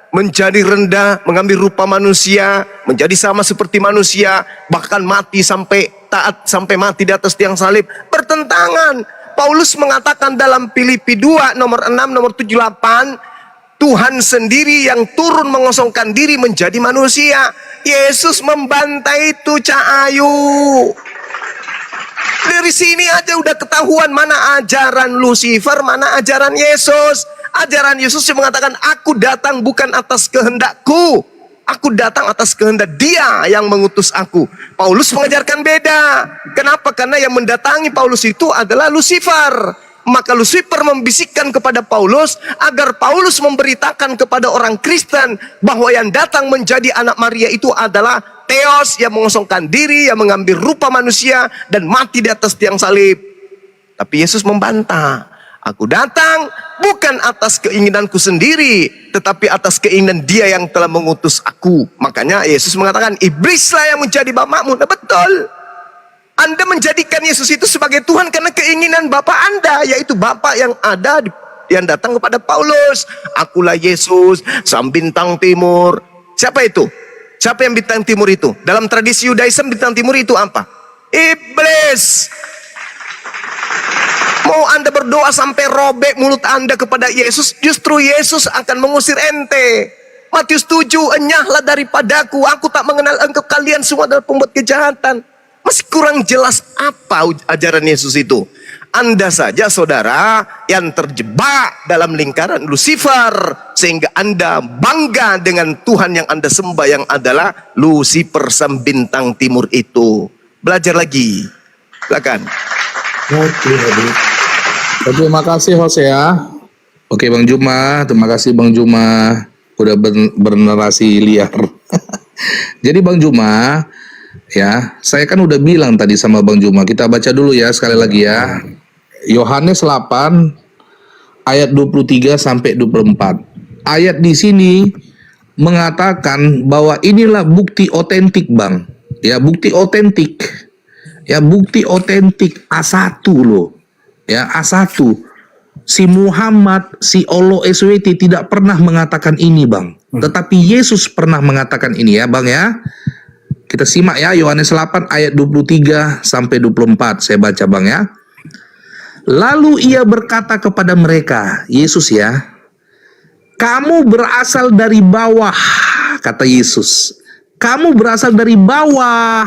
menjadi rendah, mengambil rupa manusia, menjadi sama seperti manusia, bahkan mati sampai taat, sampai mati di atas tiang salib. Bertentangan. Paulus mengatakan dalam Filipi 2 nomor 6 nomor 7 8, Tuhan sendiri yang turun mengosongkan diri menjadi manusia. Yesus membantai itu Ayu. Dari sini aja udah ketahuan mana ajaran Lucifer, mana ajaran Yesus. Ajaran Yesus yang mengatakan aku datang bukan atas kehendakku. Aku datang atas kehendak Dia yang mengutus aku. Paulus mengajarkan beda. Kenapa? Karena yang mendatangi Paulus itu adalah Lucifer. Maka Lucifer membisikkan kepada Paulus agar Paulus memberitakan kepada orang Kristen bahwa yang datang menjadi anak Maria itu adalah Theos yang mengosongkan diri, yang mengambil rupa manusia dan mati di atas tiang salib. Tapi Yesus membantah. Aku datang bukan atas keinginanku sendiri, tetapi atas keinginan Dia yang telah mengutus aku. Makanya Yesus mengatakan, iblislah yang menjadi bapakmu. Nah betul. Anda menjadikan Yesus itu sebagai Tuhan karena keinginan Bapa Anda, yaitu Bapa yang ada yang datang kepada Paulus. Akulah Yesus, sang bintang timur. Siapa itu? Siapa yang bintang timur itu? Dalam tradisi Yudaism bintang timur itu apa? Iblis. Mau Anda berdoa sampai robek mulut Anda kepada Yesus, justru Yesus akan mengusir ente. Matius 7, enyahlah daripadaku, aku tak mengenal engkau, kalian semua adalah pembuat kejahatan. Masih kurang jelas apa ajaran Yesus itu. Anda saja saudara yang terjebak dalam lingkaran Lucifer, sehingga Anda bangga dengan Tuhan yang Anda sembah, yang adalah Lucifer sang bintang timur itu. Belajar lagi. Silakan. Oke, habis. Terima kasih Jose ya. Oke Bang Juma, terima kasih Bang Juma udah bernarasi liar. Jadi Bang Juma, ya, saya kan udah bilang tadi sama Bang Juma, kita baca dulu ya sekali lagi ya. Yohanes 8 ayat 23 sampai 24. Ayat di sini mengatakan bahwa inilah bukti otentik, Bang. Ya, bukti otentik. Ya, bukti otentik A1 loh. Ya, A1. Si Muhammad, si Olo SWT tidak pernah mengatakan ini, Bang. Tetapi Yesus pernah mengatakan ini ya, Bang ya. Kita simak ya, Yohanes 8 ayat 23 sampai 24. Saya baca, Bang ya. Lalu ia berkata kepada mereka, Yesus ya, kamu berasal dari bawah, kata Yesus. Kamu berasal dari bawah,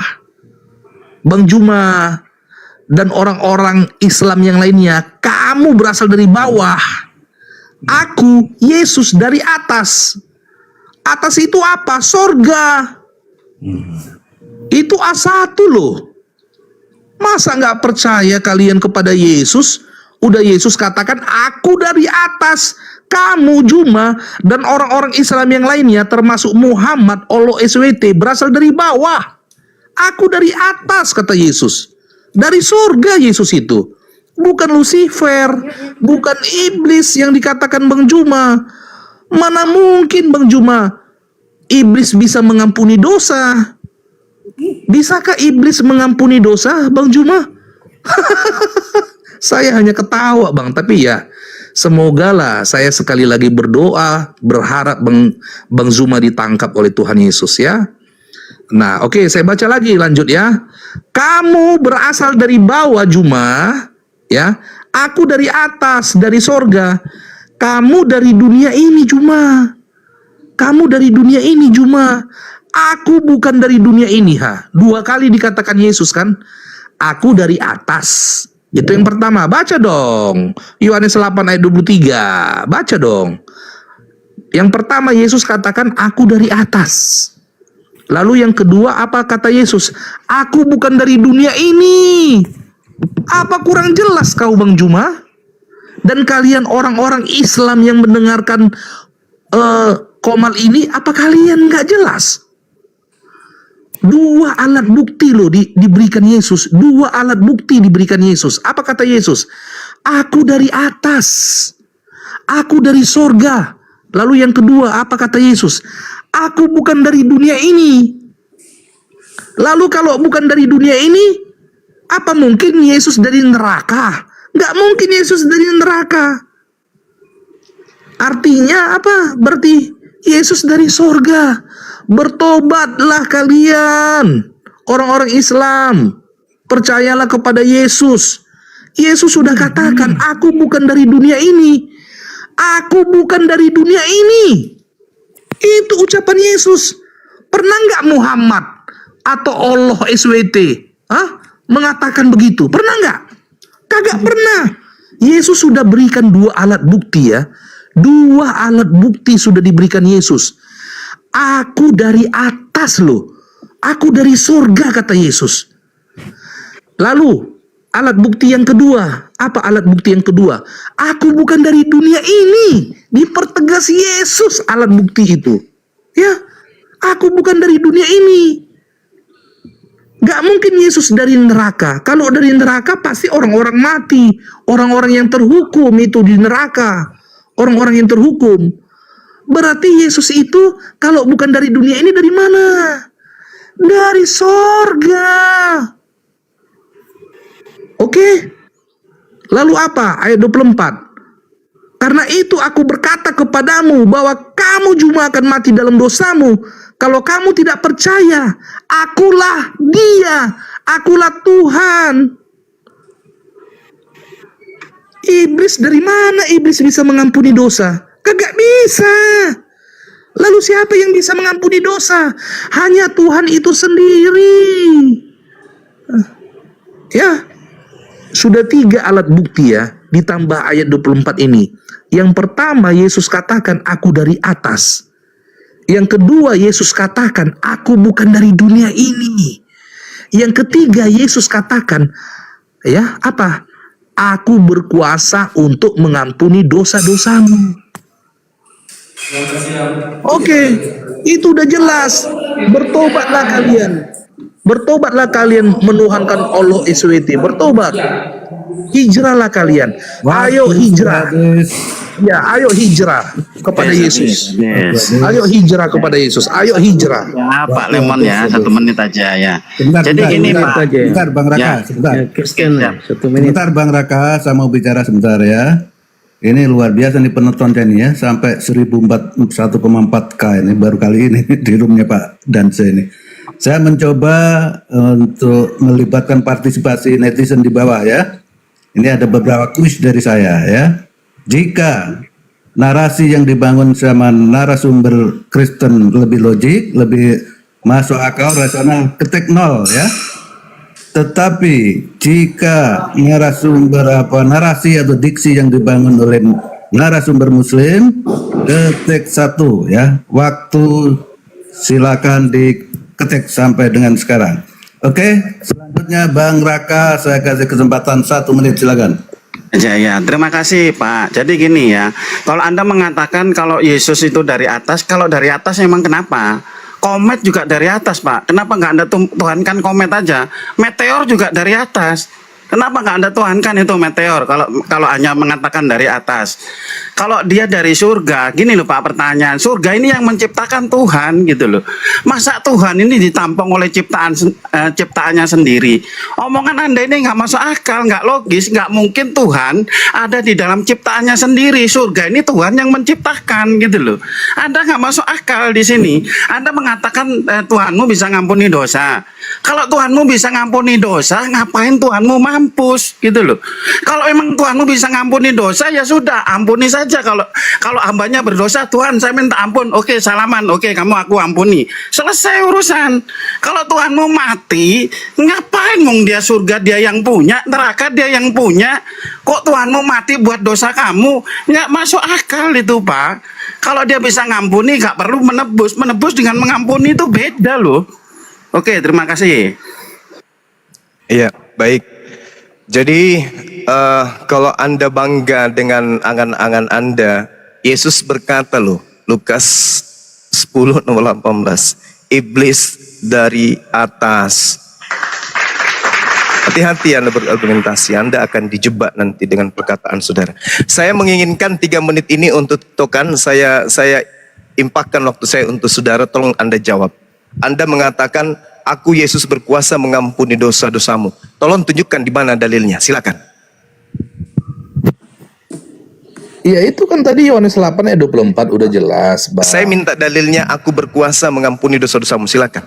Bang Juma, dan orang-orang Islam yang lainnya. Kamu berasal dari bawah. Aku, Yesus, dari atas. Atas itu apa? Sorga. Itu A1 loh. Masa nggak percaya kalian kepada Yesus? Udah Yesus katakan, aku dari atas. Kamu Juma dan orang-orang Islam yang lainnya termasuk Muhammad, Olo SWT berasal dari bawah. Aku dari atas, kata Yesus. Dari surga Yesus itu. Bukan Lucifer, bukan iblis yang dikatakan Bang Juma. Mana mungkin Bang Juma iblis bisa mengampuni dosa? Bisakah iblis mengampuni dosa, Bang Juma? Saya hanya ketawa, Bang. Tapi ya, semogalah saya sekali lagi berdoa, berharap Bang Zuma ditangkap oleh Tuhan Yesus ya. Nah, oke, saya baca lagi, lanjut ya. Kamu berasal dari bawah, Juma, ya. Aku dari atas, dari sorga. Kamu dari dunia ini, Juma. Kamu dari dunia ini, Juma. Aku bukan dari dunia ini, ha. 2 kali dikatakan Yesus kan. Aku dari atas. Itu yang pertama. Baca dong. Yohanes 8 ayat 23. Baca dong. Yang pertama Yesus katakan aku dari atas. Lalu yang kedua apa kata Yesus? Aku bukan dari dunia ini. Apa kurang jelas kau Bang Juma? Dan kalian orang-orang Islam yang mendengarkan komal ini, apa kalian nggak jelas? 2 alat bukti loh diberikan Yesus. 2 alat bukti diberikan Yesus. Apa kata Yesus? Aku dari atas. Aku dari sorga. Lalu yang kedua apa kata Yesus? Aku bukan dari dunia ini. Lalu kalau bukan dari dunia ini, apa mungkin Yesus dari neraka? Nggak mungkin Yesus dari neraka. Artinya apa? Berarti Yesus dari sorga. Bertobatlah kalian, orang-orang Islam. Percayalah kepada Yesus. Yesus sudah katakan, aku bukan dari dunia ini. Aku bukan dari dunia ini. Itu ucapan Yesus. Pernah nggak Muhammad atau Allah SWT mengatakan begitu? Pernah nggak? Kagak pernah. Yesus sudah berikan 2 alat bukti ya. 2 alat bukti sudah diberikan Yesus. Aku dari atas loh. Aku dari surga, kata Yesus. Lalu alat bukti yang kedua. Apa alat bukti yang kedua? Aku bukan dari dunia ini. Dipertegas Yesus alat bukti itu. Ya, aku bukan dari dunia ini. Gak mungkin Yesus dari neraka. Kalau dari neraka pasti orang-orang mati. Orang-orang yang terhukum itu di neraka. Orang-orang yang terhukum. Berarti Yesus itu kalau bukan dari dunia ini dari mana? Dari sorga. Oke. Lalu apa? Ayat 24. Karena itu aku berkata kepadamu bahwa kamu cuma akan mati dalam dosamu. Kalau kamu tidak percaya, akulah Dia, akulah Tuhan. Iblis, dari mana iblis bisa mengampuni dosa? Kagak bisa. Lalu siapa yang bisa mengampuni dosa? Hanya Tuhan itu sendiri. Ya, sudah 3 alat bukti ya, ditambah ayat 24 ini. Yang pertama, Yesus katakan, aku dari atas. Yang kedua, Yesus katakan, aku bukan dari dunia ini. Yang ketiga, Yesus katakan, ya, apa? Aku berkuasa untuk mengampuni dosa-dosamu. Oke, itu udah jelas. Bertobatlah kalian. Bertobatlah kalian menuhankan Allah SWT. Bertobat. Hijrahlah kalian. Ayo hijrah. Ya, ayo hijrah kepada Yesus. Yes. Ayo hijrah kepada Yesus. Ayo hijrah. Ya, Pak Lemon ya, 1 menit aja ya. Sebentar, Jadi gini Pak. Sebentar Bang Raka, Ya. sebentar. Ya. Sebentar Bang Raka, saya mau bicara sebentar ya. Ini luar biasa nih penontonnya nih ya, sampai 1,4K ini baru kali ini di roomnya Pak Danse ini. Saya mencoba untuk melibatkan partisipasi netizen di bawah ya. Ini ada beberapa kuis dari saya ya. Jika narasi yang dibangun sama narasumber Kristen lebih logik, lebih masuk akal, rasional, ketik 0 ya. Tetapi jika narasi atau diksi yang dibangun oleh narasumber Muslim, ketik 1 ya. Waktu silakan diketik sampai dengan sekarang. Oke, selanjutnya Bang Raka, saya kasih kesempatan 1 menit, silakan. Ya, terima kasih Pak. Jadi gini ya, kalau Anda mengatakan kalau Yesus itu dari atas, kalau dari atas emang kenapa? Komet juga dari atas Pak. Kenapa nggak Anda tuhankan komet aja? Meteor juga dari atas. Kenapa nggak Anda tuhankan itu meteor kalau hanya mengatakan dari atas? Kalau dia dari surga, gini loh Pak pertanyaan. Surga ini yang menciptakan Tuhan gitu loh. Masa Tuhan ini ditampung oleh ciptaannya sendiri? Omongan Anda ini nggak masuk akal, nggak logis, nggak mungkin Tuhan ada di dalam ciptaannya sendiri. Surga ini Tuhan yang menciptakan gitu loh. Anda nggak masuk akal di sini. Anda mengatakan Tuhanmu bisa ngampuni dosa. Kalau Tuhanmu bisa ngampuni dosa, ngapain Tuhanmu mampus gitu loh? Kalau emang Tuhanmu bisa ngampuni dosa, ya sudah, ampuni saja. Kalau hambanya berdosa, Tuhan saya minta ampun. Oke, salaman. Oke, kamu aku ampuni. Selesai urusan. Kalau Tuhanmu mati, ngapain mong dia surga dia yang punya, neraka dia yang punya? Kok Tuhanmu mati buat dosa kamu? Nggak masuk akal itu Pak. Kalau dia bisa ngampuni, nggak perlu menebus. Menebus dengan mengampuni itu beda loh. Oke, terima kasih. Iya, baik. Jadi kalau Anda bangga dengan angan-angan Anda, Yesus berkata loh, Lukas 10 nomor 18, iblis dari atas. Hati-hati Anda berargumentasi, Anda akan dijebak nanti dengan perkataan saudara. Saya menginginkan 3 menit ini untuk tokan, saya impakkan waktu saya untuk saudara, tolong Anda jawab. Anda mengatakan, aku Yesus berkuasa mengampuni dosa-dosamu. Tolong tunjukkan di mana dalilnya, silakan. Ya itu kan tadi Yohanes 8 ayat 24 udah jelas, Bang. Saya minta dalilnya, aku berkuasa mengampuni dosa-dosamu, silakan.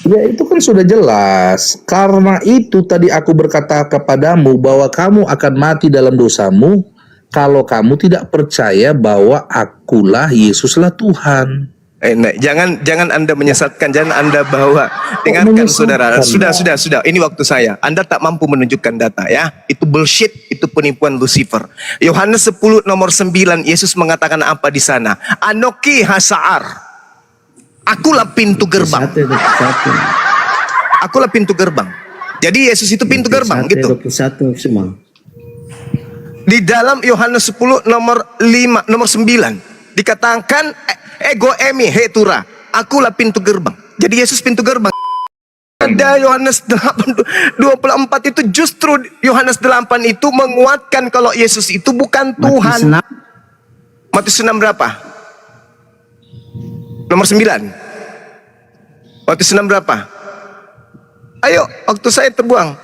Ya itu kan sudah jelas. Karena itu tadi aku berkata kepadamu bahwa kamu akan mati dalam dosamu kalau kamu tidak percaya bahwa akulah Yesuslah Tuhan. Nah, jangan Anda menyesatkan, jangan Anda bawa. Dengarkan saudara, sudah. Ini waktu saya. Anda tak mampu menunjukkan data ya. Itu bullshit, itu penipuan Lucifer. Yohanes 10 nomor 9, Yesus mengatakan apa di sana? Anoki hasa'ar. Akulah pintu gerbang. Akulah pintu gerbang. Jadi Yesus itu pintu gerbang gitu. Di dalam Yohanes 10 nomor 5 nomor 9 dikatakan ego emi hetura, akulah pintu gerbang. Jadi Yesus pintu gerbang. Ada Yohanes 8:24 itu justru Yohanes 8 itu menguatkan kalau Yesus itu bukan Tuhan. Matius 6 berapa? Nomor 9. Matius 6 berapa? Ayo, waktu saya terbuang.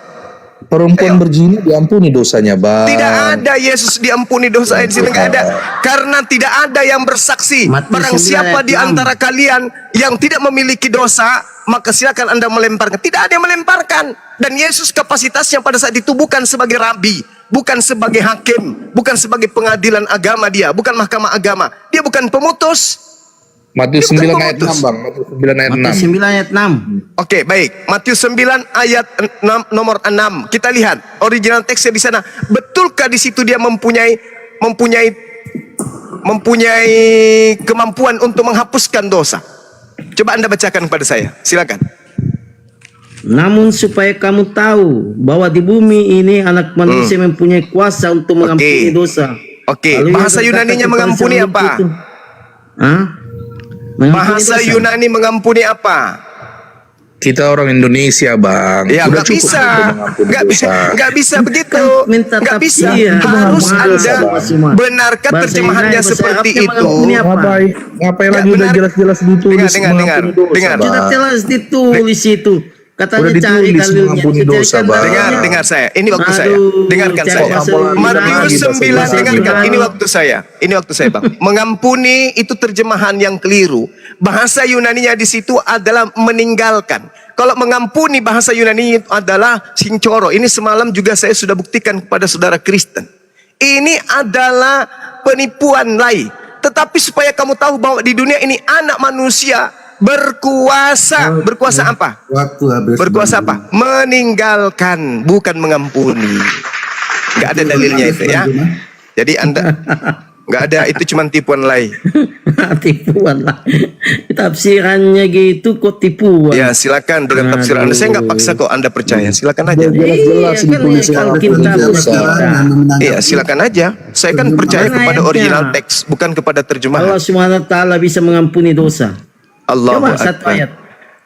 Perempuan Ayo. berzina diampuni dosanya, Bang. Tidak ada Yesus diampuni dosa di sini, nggak ada. Karena tidak ada yang bersaksi. Matius Barang 9 siapa ayat di 6. antara kalian yang tidak memiliki dosa, maka silakan Anda melemparkan. Tidak ada yang melemparkan. Dan Yesus kapasitasnya pada saat itu bukan sebagai rabi, bukan sebagai hakim, bukan sebagai pengadilan agama dia, bukan mahkamah agama. Dia bukan pemutus. Matius Dia bukan 9 ayat pemutus. 6, Bang. Matius 9 ayat 6. Matius 9 ayat 6. Oke, baik. Matius 9 ayat 6, nomor 6. Kita lihat original teksnya di sana. Betulkah di situ dia mempunyai kemampuan untuk menghapuskan dosa? Coba Anda bacakan kepada saya. Silakan. Namun supaya kamu tahu bahwa di bumi ini anak manusia mempunyai kuasa untuk mengampuni dosa. Oke, Lalu yang bahasa berkata Yunaninya kepada mengampuni seorang apa? itu, Hah? Mengampuni Bahasa dosa. Yunani mengampuni apa? Kita orang Indonesia, Bang. Ya, Udah nggak cukup bisa, untuk mengampuni nggak bisa, dosa. nggak bisa begitu, minta nggak bisa. tafsir. Harus Bahasa Anda Arab. benarkan Bahasa terjemahannya Yunani, bahasa seperti Arabnya itu. mengampuni apa? Ngapain Ya, lagi udah benar. jelas-jelas ditulis Dengar, mengampuni dosa, dengar. Bang. Sudah jelas ditulis itu. Katanya Udah cari ditulis dalilnya. mengampuni Cari dosa, Bang. Dengar saya. Ini waktu saya. Aduh, Dengarkan cari saya. bahasa Matius Yunani, 9, bahasa dengarkan. Yunani. Ini waktu saya. Ini waktu saya, Bang. Mengampuni itu terjemahan yang keliru. Bahasa Yunaninya di situ adalah meninggalkan. Kalau mengampuni bahasa Yunani itu adalah sincoro. Ini semalam juga saya sudah buktikan kepada saudara Kristen. Ini adalah penipuan lai. Tetapi supaya kamu tahu bahwa di dunia ini anak manusia berkuasa. Berkuasa apa? Waktu habis. Berkuasa apa? Meninggalkan, bukan mengampuni. Nggak ada dalilnya itu ya. Jadi Anda nggak ada, itu cuma tipuan lai. Tipuan lah. Tafsirannya gitu kok tipuan. Ya silakan dengan tafsir Anda. Saya nggak paksa kok Anda percaya. Silakan aja. Jelas-jelas Iya, kan ditulis ya, kalau mengampuni kita dosa. Iya silakan aja. Saya kan percaya Mana kepada ayatnya? original teks, bukan kepada terjemahan. Allah Subhanahu wa taala bisa mengampuni dosa. Allahu Coba satu Akbar. ayat.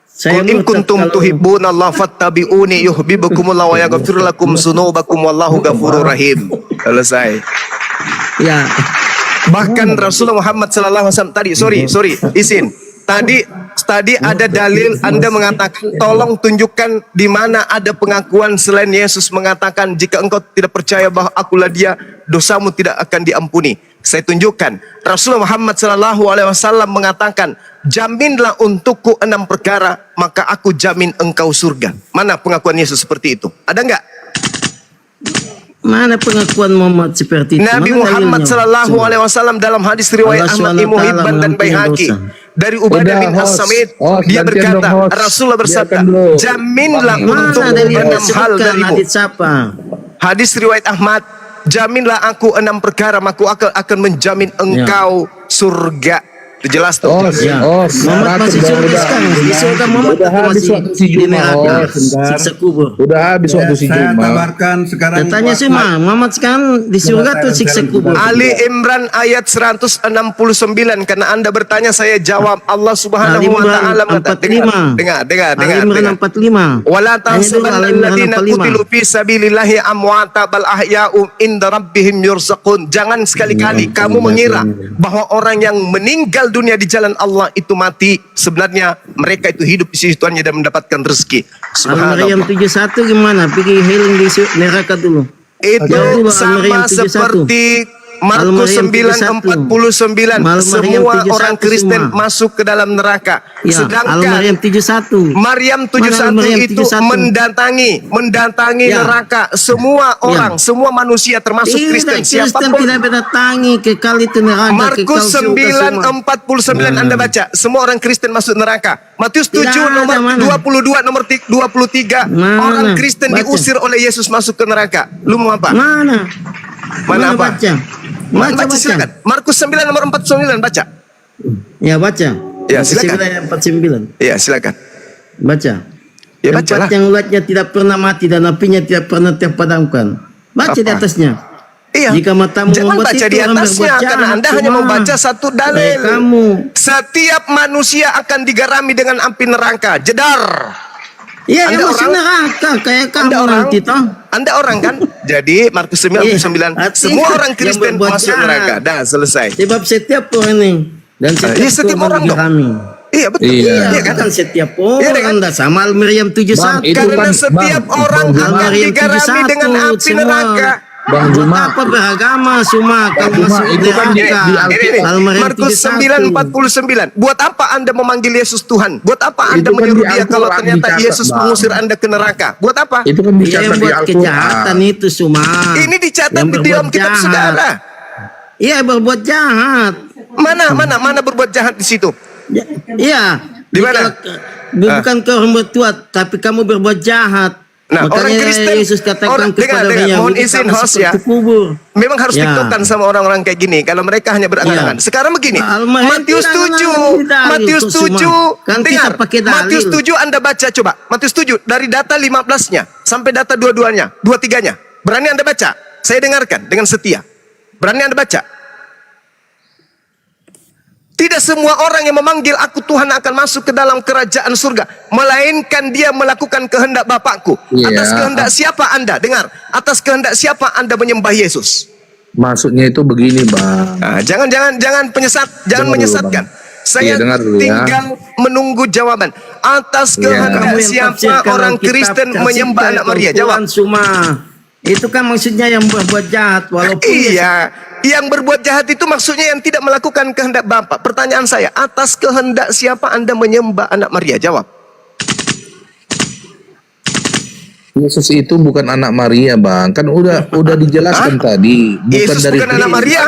Saya Qul in murtad kuntum kalau- tuhibbuna Allah fattabi'uni yuhibbukumullah wa yaghfir lakum dzunubakum wallahu ghafurur rahim. Selesai. Ya. Bahkan Rasulullah Muhammad sallallahu alaihi wasallam tadi, sorry, izin. Tadi ada dalil Anda mengatakan tolong tunjukkan di mana ada pengakuan selain Yesus mengatakan jika engkau tidak percaya bahwa akulah dia, dosamu tidak akan diampuni. Saya tunjukkan. Rasulullah Muhammad sallallahu alaihi wasallam mengatakan, "Jaminlah untukku 6 perkara, maka aku jamin engkau surga." Mana pengakuan Yesus seperti itu? Ada enggak? Mana pengakuan Muhammad seperti itu? Nabi Mana Muhammad dalilnya? sallallahu Coba. alaihi wasallam dalam hadis riwayat Allah Ahmad SWT Ibnu Hibban dan mengampuni Baihaqi dosa. dari Ubadah Udah, bin host. As-Samit, Host, dia gantian berkata, dong, host. Rasulullah bersabda, Biarkan dulu. jaminlah Mana untukku dalilnya 6 hal sebutkan darimu. hadis siapa? Hadis riwayat Ahmad, jaminlah aku 6 perkara, maka aku akan menjamin engkau surga. Itu jelas tuh. Ya. Oh, Muhammad masih surga sekarang. Di surga Muhammad Udah atau habis masih waktu si di Juma, neraka? host. Siksa kubur. Udah habis waktu si Saya Juma. tawarkan sekarang. Tanya semua, Muhammad sekarang di surga atau siksa kubur? Ali Imran ayat 169, karena Anda bertanya saya jawab. Allah Subhanahu Ali wa Imran taala mengatakan, 45. dengar. Ali Imran 45. Wala Tanya dulu tahsabanna Ali Imran alladziina 45. qutilu fi sabilillahi amwata bal ahya'um inda rabbihim yurzaqun. Jangan sekali-kali kamu mengira bahwa orang yang meninggal dunia di jalan Allah itu mati. Sebenarnya mereka itu hidup di sisi Tuhannya dan mendapatkan rezeki. Al-Maryam Subhanallah. 71 gimana? Pergi healing di neraka dulu. Itu Jauh dulu, sama Al-Maryam 71. seperti Markus Al-Maryam 9:49. Al-Maryam Semua 71 orang Kristen semua. masuk ke dalam neraka. Ya, Sedangkan Al-Maryam 71. Maryam 71 Maryam itu 71? mendatangi Ya. neraka semua orang, semua manusia termasuk Kristen Kristen siapapun. tidak mendatangi kekal itu neraka. Markus kekal surga semua. 9:49 Anda baca, semua orang Kristen masuk neraka. Matius 7 Tidak ada, nomor mana? 22 nomor 23 Mana? orang Kristen Baca. diusir oleh Yesus masuk ke neraka. Lu mau apa? Mana? Mana apa? Baca. Baca, Baca silakan. Markus 9 nomor 49 baca. Ya baca. Ya, silakan. 49. Iya, silakan. Baca. Ya Tempat bacalah. yang ulatnya tidak pernah mati dan apinya tidak pernah terpadamkan. Baca di Apa? atasnya. Iya. Jika matamu Jangan membuat baca itu, di orang atasnya berbuat karena jahat Anda hanya semua. membaca satu dalil. Kayak kamu. Setiap manusia akan digarami dengan api neraka. Jedar. Iya, Anda yang masuk orang? neraka kayak kamu Anda orang? nanti toh. Anda orang kan? Jadi Markus 9:49 Iya, semua artinya orang yang Kristen berbuat masuk jahat. neraka. Dah selesai. Sebab setiap orang ini dan Iya, setiap korban orang dong. digarami. Iya betul. Iya. Iya kan? Kan setiap Iya, orang kan? anda sama Al-Maryam 71. Bang, itu Karena kan, setiap Bang, orang Bang akan Juma, Al-Maryam digarami 71 dengan api semua. neraka. Bang Buat Juma, apa beragama semua kalau Juma, masuk itu kan di neraka? Alkitab. Al-Maryam Markus 71. 9:49. Buat apa Anda memanggil Yesus Tuhan? Buat apa Anda Itu kan menyuruh di dia kalau Al-Quran ternyata dicatat, Yesus Bang. mengusir Anda ke neraka? Buat apa? itu kan Dia dicatat yang di buat kejahatan Al-Quran. itu semua. Ini dicatat Yang di berbuat dalam kitab jahat. saudara. Iya berbuat jahat. Mana berbuat jahat di situ? Iya. Di mana? Bukan kau orang berbuat, tapi kamu berbuat jahat. Nah, orang Makanya Kristen, Yesus katakan kepada orang mohon Yahudi, izin kamu host ya. seperti kubur. Memang harus Ya. tiktokan sama orang-orang kayak gini. Kalau mereka hanya berangan-angan. Ya. Sekarang begini. Al-Maryam Matius tidak 7. ada dalil Matius itu semua. 7. Kan kita Dengar. pakai dalil. Matius 7 Anda baca coba. Matius 7 dari data 15-nya sampai data 22-nya, 23-nya. Berani Anda baca? Saya dengarkan dengan setia. Berani Anda baca? Tidak semua orang yang memanggil aku Tuhan akan masuk ke dalam kerajaan surga, melainkan dia melakukan kehendak Bapakku. Iya. Atas kehendak siapa Anda? Dengar, atas kehendak siapa Anda menyembah Yesus? Maksudnya itu begini, Bang. Nah, jangan Dengar dulu, menyesatkan. Bang. Saya Iya, dengar dulu ya. tinggal menunggu jawaban. Atas Iya. kehendak Kamu yang siapa tafsirkan orang Alkitab Kristen tercipta menyembah anak itu Maria? Al-Quran Jawab. semua. Itu kan maksudnya yang berbuat jahat walaupun dia Iya, yang berbuat jahat itu maksudnya yang tidak melakukan kehendak Bapa. Pertanyaan saya, atas kehendak siapa Anda menyembah anak Maria? Jawab. Yesus itu bukan anak Maria, Bang. Kan udah dijelaskan tadi. Bukan Yesus dari bukan anak Maria?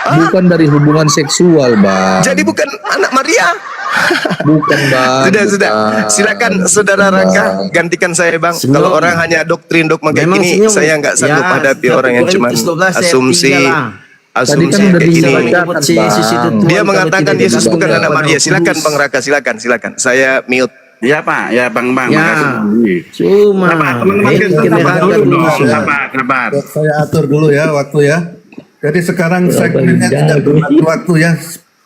bukan dari hubungan seksual, Bang. Jadi bukan anak Maria? Bukan, Bang. Sudah. Bukan. Silakan Saudara Bukan, Raka Bang. gantikan saya, Bang. Senyum. Kalau orang hanya doktrin dogma kayak Memang gini, senyum. saya nggak sanggup Ya, hadapi 1 orang yang cuma Korintus 12 ayat asumsi. 3 lah. Tadi Asumsi kan udah kayak gini. dibacakan, Si Yesus itu Bang. Tuhan, Dia kalau mengatakan tidak Yesus dibaca bukan anak oleh Maria. Roh Silakan Kudus. Bang Raka, silakan. Saya mute. Ya Pak, ya Bang, Ya, makasih. cuma Bapak, teman-teman bikin Kristen sabar harga dulu dulu. dong, sabar. Saya atur dulu ya waktu ya. Jadi sekarang segmennya tidak berwaktu ya.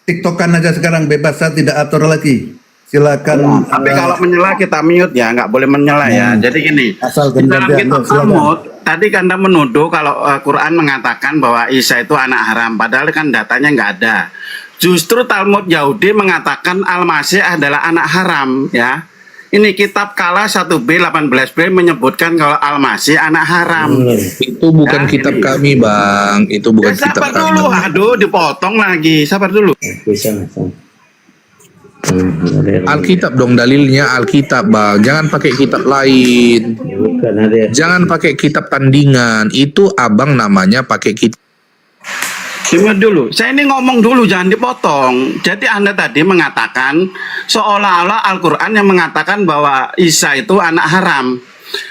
TikTokan aja sekarang bebas, saya tidak atur lagi. Silakan. Tapi kalau menyela kita mute ya, nggak boleh menyela ya. Jadi gini, Asal di dalam gantian, kitab silakan. Talmud, tadi kan Anda menuduh kalau Quran mengatakan bahwa Isa itu anak haram, padahal kan datanya nggak ada. Justru Talmud Yahudi mengatakan Al-Masih adalah anak haram ya. Ini kitab Kala 1b 18b menyebutkan kalau Al-Masih anak haram. Itu bukan Ya, kitab ini. kami, Bang. Itu bukan Ya, kitab sabar dulu, kami. aduh dipotong lagi, sabar dulu. Alkitab dong dalilnya, Alkitab, Bang. Jangan pakai kitab lain. Bukan ada. Jangan pakai kitab tandingan. Itu Abang namanya pakai kitab. Dengar dulu, saya ini ngomong dulu, jangan dipotong. Jadi Anda tadi mengatakan seolah-olah Al-Quran yang mengatakan bahwa Isa itu anak haram.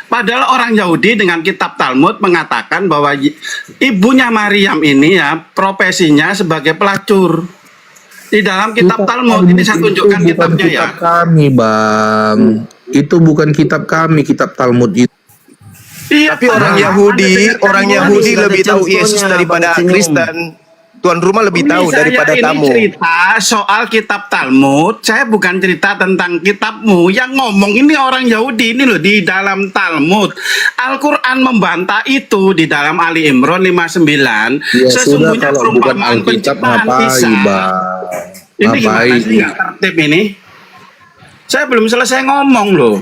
Padahal orang Yahudi dengan kitab Talmud mengatakan bahwa ibunya Maryam ini ya profesinya sebagai pelacur. Di dalam kitab Talmud ini saya tunjukkan Itu bukan kitabnya ya. kitab kami, Bang. Itu bukan kitab kami, kitab Talmud itu. Iya, Tapi Pak. orang Anda Yahudi dengar Ada lebih tahu contohnya, Yesus daripada Bang Senyum. Kristen. Tuan rumah lebih tahu Ini daripada saya tamu. Ini cerita soal kitab Talmud. Saya bukan cerita tentang kitabmu. Yang ngomong ini orang Yahudi ini loh di dalam Talmud. Al-Quran membantah itu di dalam Ali Imran 59. Ya sudah, Sesungguhnya kalau bukan perumpamaan Alkitab penciptaan ngapain, Isa. Bang? Ini gimana Ngapain? sih nggak tertib ini? Saya belum selesai ngomong loh.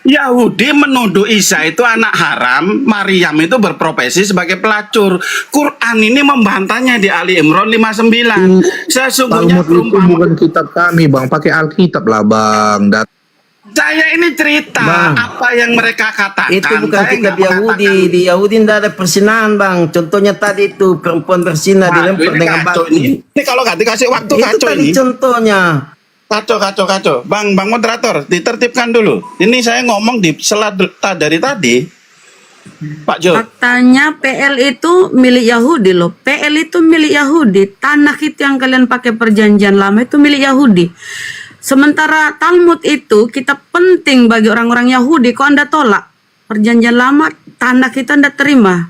Yahudi menuduh Isa itu anak haram, Maryam itu berprofesi sebagai pelacur. Quran ini membantahnya di Ali Imran 59. Sesungguhnya Talmud itu perumpamaan. bukan kitab kami, Bang. Pakai Alkitab lah, Bang. Saya ini cerita Bang, apa yang mereka katakan. Itu bukan Saya kitab nggak Yahudi. mengatakan- Di Yahudi tidak ada persinahan, Bang. Contohnya tadi itu perempuan berzina Waduh, dilempar ini dengan kacau batu. ini. Ini kalau nggak dikasih waktu Itu kacau tadi ini. contohnya. Kacau. Bang moderator, ditertibkan dulu. Ini saya ngomong di dari tadi. Pak Jo. Faktanya PL itu milik Yahudi loh. PL itu milik Yahudi. Tanah itu yang kalian pakai perjanjian lama itu milik Yahudi. Sementara Talmud itu kitab penting bagi orang-orang Yahudi. Kok Anda tolak? Perjanjian lama tanah kita Anda terima.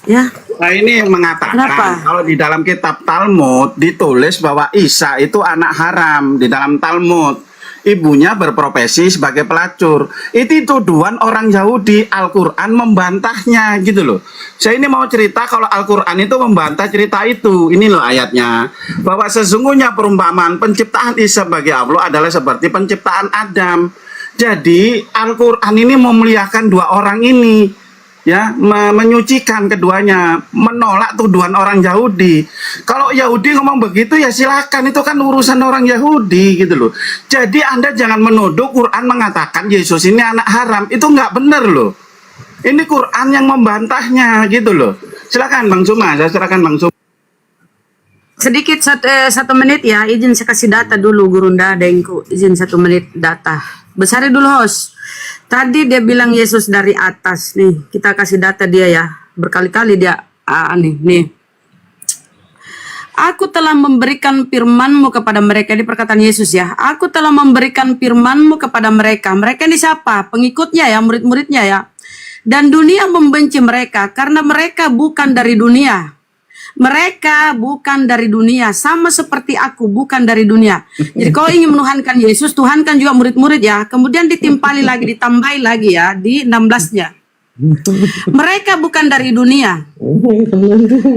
Ya. Nah ini mengatakan Kenapa? kalau di dalam kitab Talmud ditulis bahwa Isa itu anak haram di dalam Talmud. ibunya berprofesi sebagai pelacur. Itu tuduhan orang Yahudi. Al-Quran membantahnya gitu loh. Saya ini mau cerita kalau Al-Quran itu membantah cerita itu. Ini loh ayatnya, bahwa sesungguhnya perumpamaan penciptaan Isa sebagai Allah adalah seperti penciptaan Adam. Jadi Al-Quran ini memuliakan dua orang ini, ya, menyucikan keduanya, menolak tuduhan orang Yahudi. Kalau Yahudi ngomong begitu ya silakan, itu kan urusan orang Yahudi gitu loh. Jadi Anda jangan menuduh Quran mengatakan Yesus ini anak haram, itu nggak benar loh. Ini Quran yang membantahnya gitu loh. Silakan Bang Suma, saya serahkan Bang Suma. Sedikit satu menit ya, izin saya kasih data dulu Gurunda Dengku, izin 1 menit data. Besari dulu host. Tadi dia bilang Yesus dari atas nih, kita kasih data dia ya, berkali-kali dia nih. Aku telah memberikan firman-Mu kepada mereka, di perkataan Yesus ya. Aku telah memberikan firman-Mu kepada mereka. Mereka ini siapa? Pengikutnya ya, murid-muridnya ya. Dan dunia membenci mereka karena mereka bukan dari dunia. Mereka bukan dari dunia, sama seperti aku bukan dari dunia. Jadi kalau ingin menuhankan Yesus, tuhankan juga murid-murid ya. Kemudian ditambahi lagi ya di 16-nya. Mereka bukan dari dunia,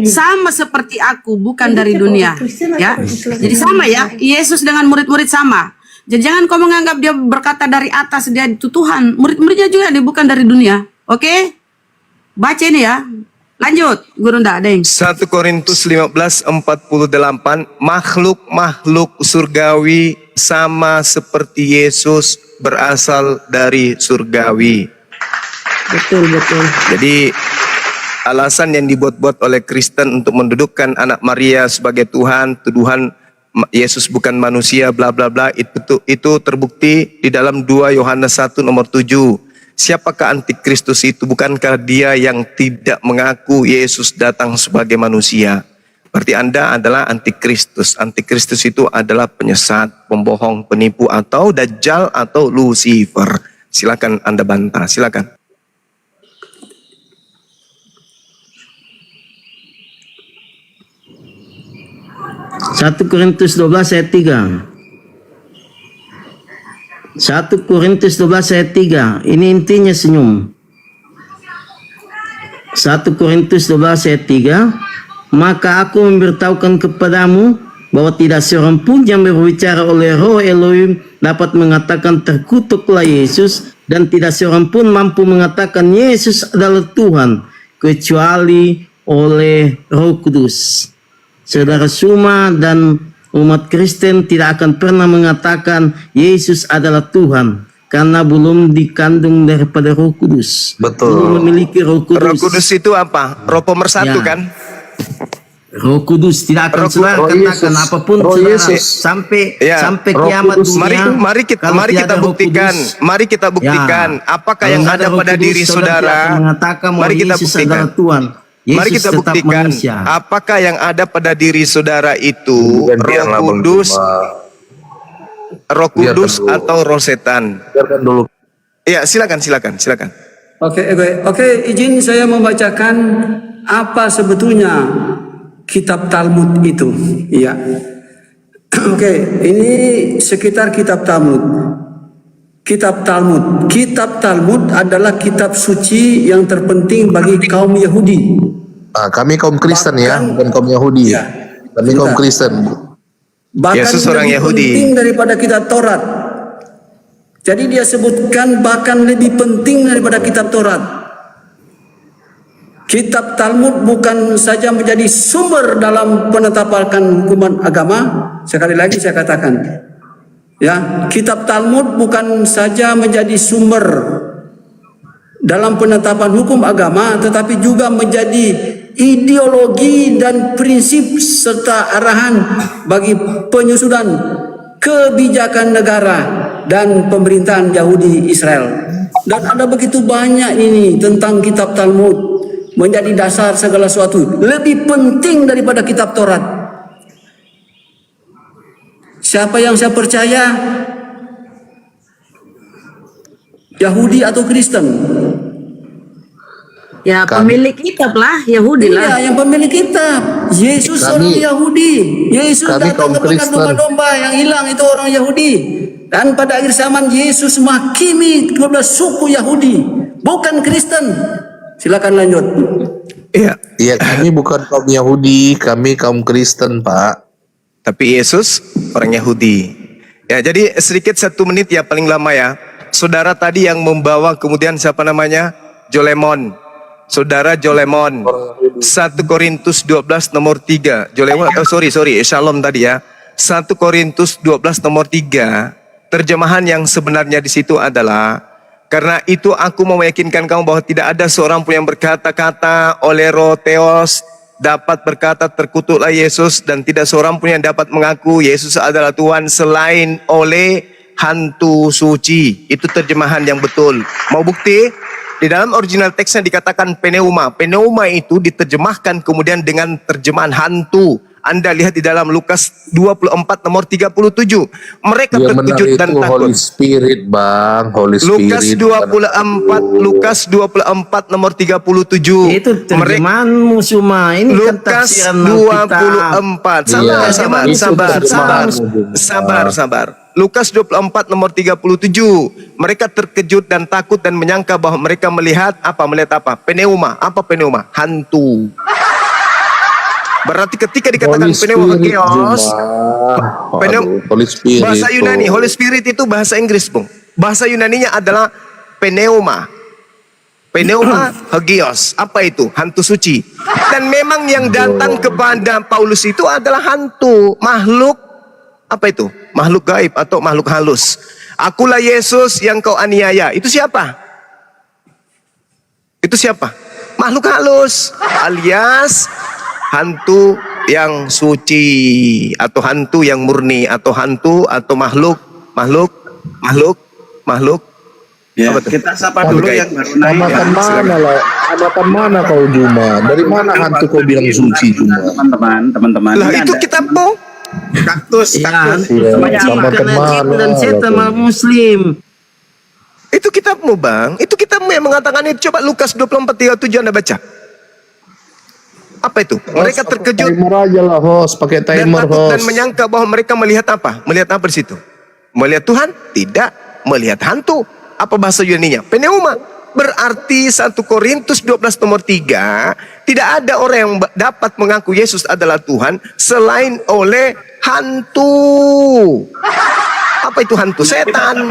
sama seperti aku bukan dari dunia. Ya, jadi sama ya. Yesus dengan murid-murid sama. Jadi jangan kau menganggap dia berkata dari atas dia itu Tuhan. Murid-muridnya juga dia bukan dari dunia. Oke? Baca ini ya. Lanjut, Guru Ndadeng. 1 Korintus 15:48, makhluk-makhluk surgawi sama seperti Yesus berasal dari surgawi. Betul. Jadi alasan yang dibuat-buat oleh Kristen untuk mendudukkan anak Maria sebagai Tuhan, tuduhan Yesus bukan manusia, bla bla bla, itu terbukti di dalam 2 Yohanes 1 nomor 7. Siapakah antikristus itu? Bukankah dia yang tidak mengaku Yesus datang sebagai manusia? Berarti Anda adalah antikristus. Antikristus itu adalah penyesat, pembohong, penipu, atau Dajjal atau Lucifer. Silakan Anda bantah, silakan. Satu Korintus 12 ayat 3. 1 Korintus 12 ayat 3. Ini intinya senyum. 1 Korintus 12 ayat 3. Maka aku memberitahukan kepadamu bahwa tidak seorang pun yang berbicara oleh Roh Elohim dapat mengatakan terkutuklah Yesus, dan tidak seorang pun mampu mengatakan Yesus adalah Tuhan kecuali oleh Roh Kudus. Saudara Suma dan umat Kristen tidak akan pernah mengatakan Yesus adalah Tuhan karena belum dikandung daripada Roh Kudus. Betul. Belum memiliki Roh Kudus. Roh Kudus itu apa? Roh pemersatu Ya. kan? Roh Kudus tidak akan saudara katakan apapun saudara sampai kiamat dunia. Mari kita buktikan. Mari kita buktikan apakah yang ada pada diri saudara. Mari kita buktikan. Tuhan. Yesus Mari kita tetap buktikan manusia. apakah yang ada pada diri saudara itu Roh Kudus atau roh setan. Biarkan dulu. Ya, silakan. Oke, izin saya membacakan apa sebetulnya kitab Talmud itu. Ya. Oke, ini sekitar kitab Talmud. Kitab Talmud adalah kitab suci yang terpenting bagi kaum Yahudi. Kami kaum Kristen ya, bukan kaum Yahudi. Ya. Kami kaum Kristen. Bahkan Yesus orang lebih Yahudi. penting daripada kitab Taurat. Jadi dia sebutkan bahkan lebih penting daripada kitab Taurat. Kitab Talmud bukan saja menjadi sumber dalam penetapan hukuman agama. Sekali lagi saya katakan, ya, kitab Talmud bukan saja menjadi sumber dalam penetapan hukum agama, tetapi juga menjadi ideologi dan prinsip serta arahan bagi penyusunan kebijakan negara dan pemerintahan Yahudi Israel. Dan ada begitu banyak ini tentang kitab Talmud menjadi dasar segala sesuatu, lebih penting daripada kitab Taurat. Siapa yang saya percaya, Yahudi atau Kristen? Ya, pemilik kitab lah, Yahudi lah. Iya, yang pemilik kitab. Yesus orang Yahudi. Yesus datang kepada domba-domba yang hilang itu orang Yahudi. Dan pada akhir zaman Yesus menghakimi 12 suku Yahudi, bukan Kristen. Silakan lanjut. Iya. Iya, kami bukan kaum Yahudi, kami kaum Kristen, Pak. Tapi Yesus orang Yahudi. Ya, jadi sedikit 1 menit ya paling lama ya. Saudara tadi yang membawa kemudian siapa namanya? Jolemon. Saudara Jolemon. 1 Korintus 12 nomor 3. Jolemon, sorry, Shalom tadi ya. 1 Korintus 12 nomor 3. Terjemahan yang sebenarnya di situ adalah, karena itu aku mau meyakinkan kamu bahwa tidak ada seorang pun yang berkata-kata olero theos, dapat berkata terkutuklah Yesus, dan tidak seorang pun yang dapat mengaku Yesus adalah Tuhan selain oleh hantu suci. Itu terjemahan yang betul. Mau bukti? Di dalam original teksnya dikatakan pneuma. Pneuma itu diterjemahkan kemudian dengan terjemahan hantu. Anda lihat di dalam Lukas 24 nomor 37. Mereka terkejut dan takut. Holy Spirit, Bang. Holy Lukas Spirit. 24 nomor 37. Itu terjemahanmu cuma. Ini kan Lukas tafsiran 24. Sabar. Lukas 24 nomor 37. Mereka terkejut dan takut dan menyangka bahwa mereka melihat apa? Melihat apa? Pneuma. Apa pneuma? Hantu. Berarti ketika dikatakan pneuma chaos, bahasa Yunani, Holy Spirit itu bahasa Inggris, Bung. Bahasa Yunaninya adalah pneuma. Pneuma hagios. Apa itu? Hantu suci. Dan memang yang datang kepada Paulus itu adalah hantu, makhluk apa itu? Makhluk gaib atau makhluk halus. Akulah Yesus yang kau aniaya. Itu siapa? Itu siapa? Makhluk halus alias hantu yang suci, atau hantu yang murni, atau hantu atau makhluk. Ya, Apa tuh? kita sapa dulu yang baru naik. Amatan mana lah? Amatan mana kau Juma? Dari mana hantu kau bilang suci Juma? Teman-teman. Lah Ini itu ada kitabmu. kaktus. Ya, Iya, sama karena teman jin dan setan malah Muslim. Itu kitabmu, Bang. Itu kitabmu yang mengatakan itu. Coba Lukas 24:37 Anda baca. Apa itu? Mereka terkejut Timer aja lah, host. Pakai dan timer, takut dan host. menyangka bahwa mereka melihat apa? Melihat apa di situ? Melihat Tuhan? Tidak. Melihat hantu. Apa bahasa Yunaninya? Pneuma. Berarti 1 Korintus 12 nomor 3, tidak ada orang yang dapat mengaku Yesus adalah Tuhan selain oleh hantu. Apa itu hantu? Setan.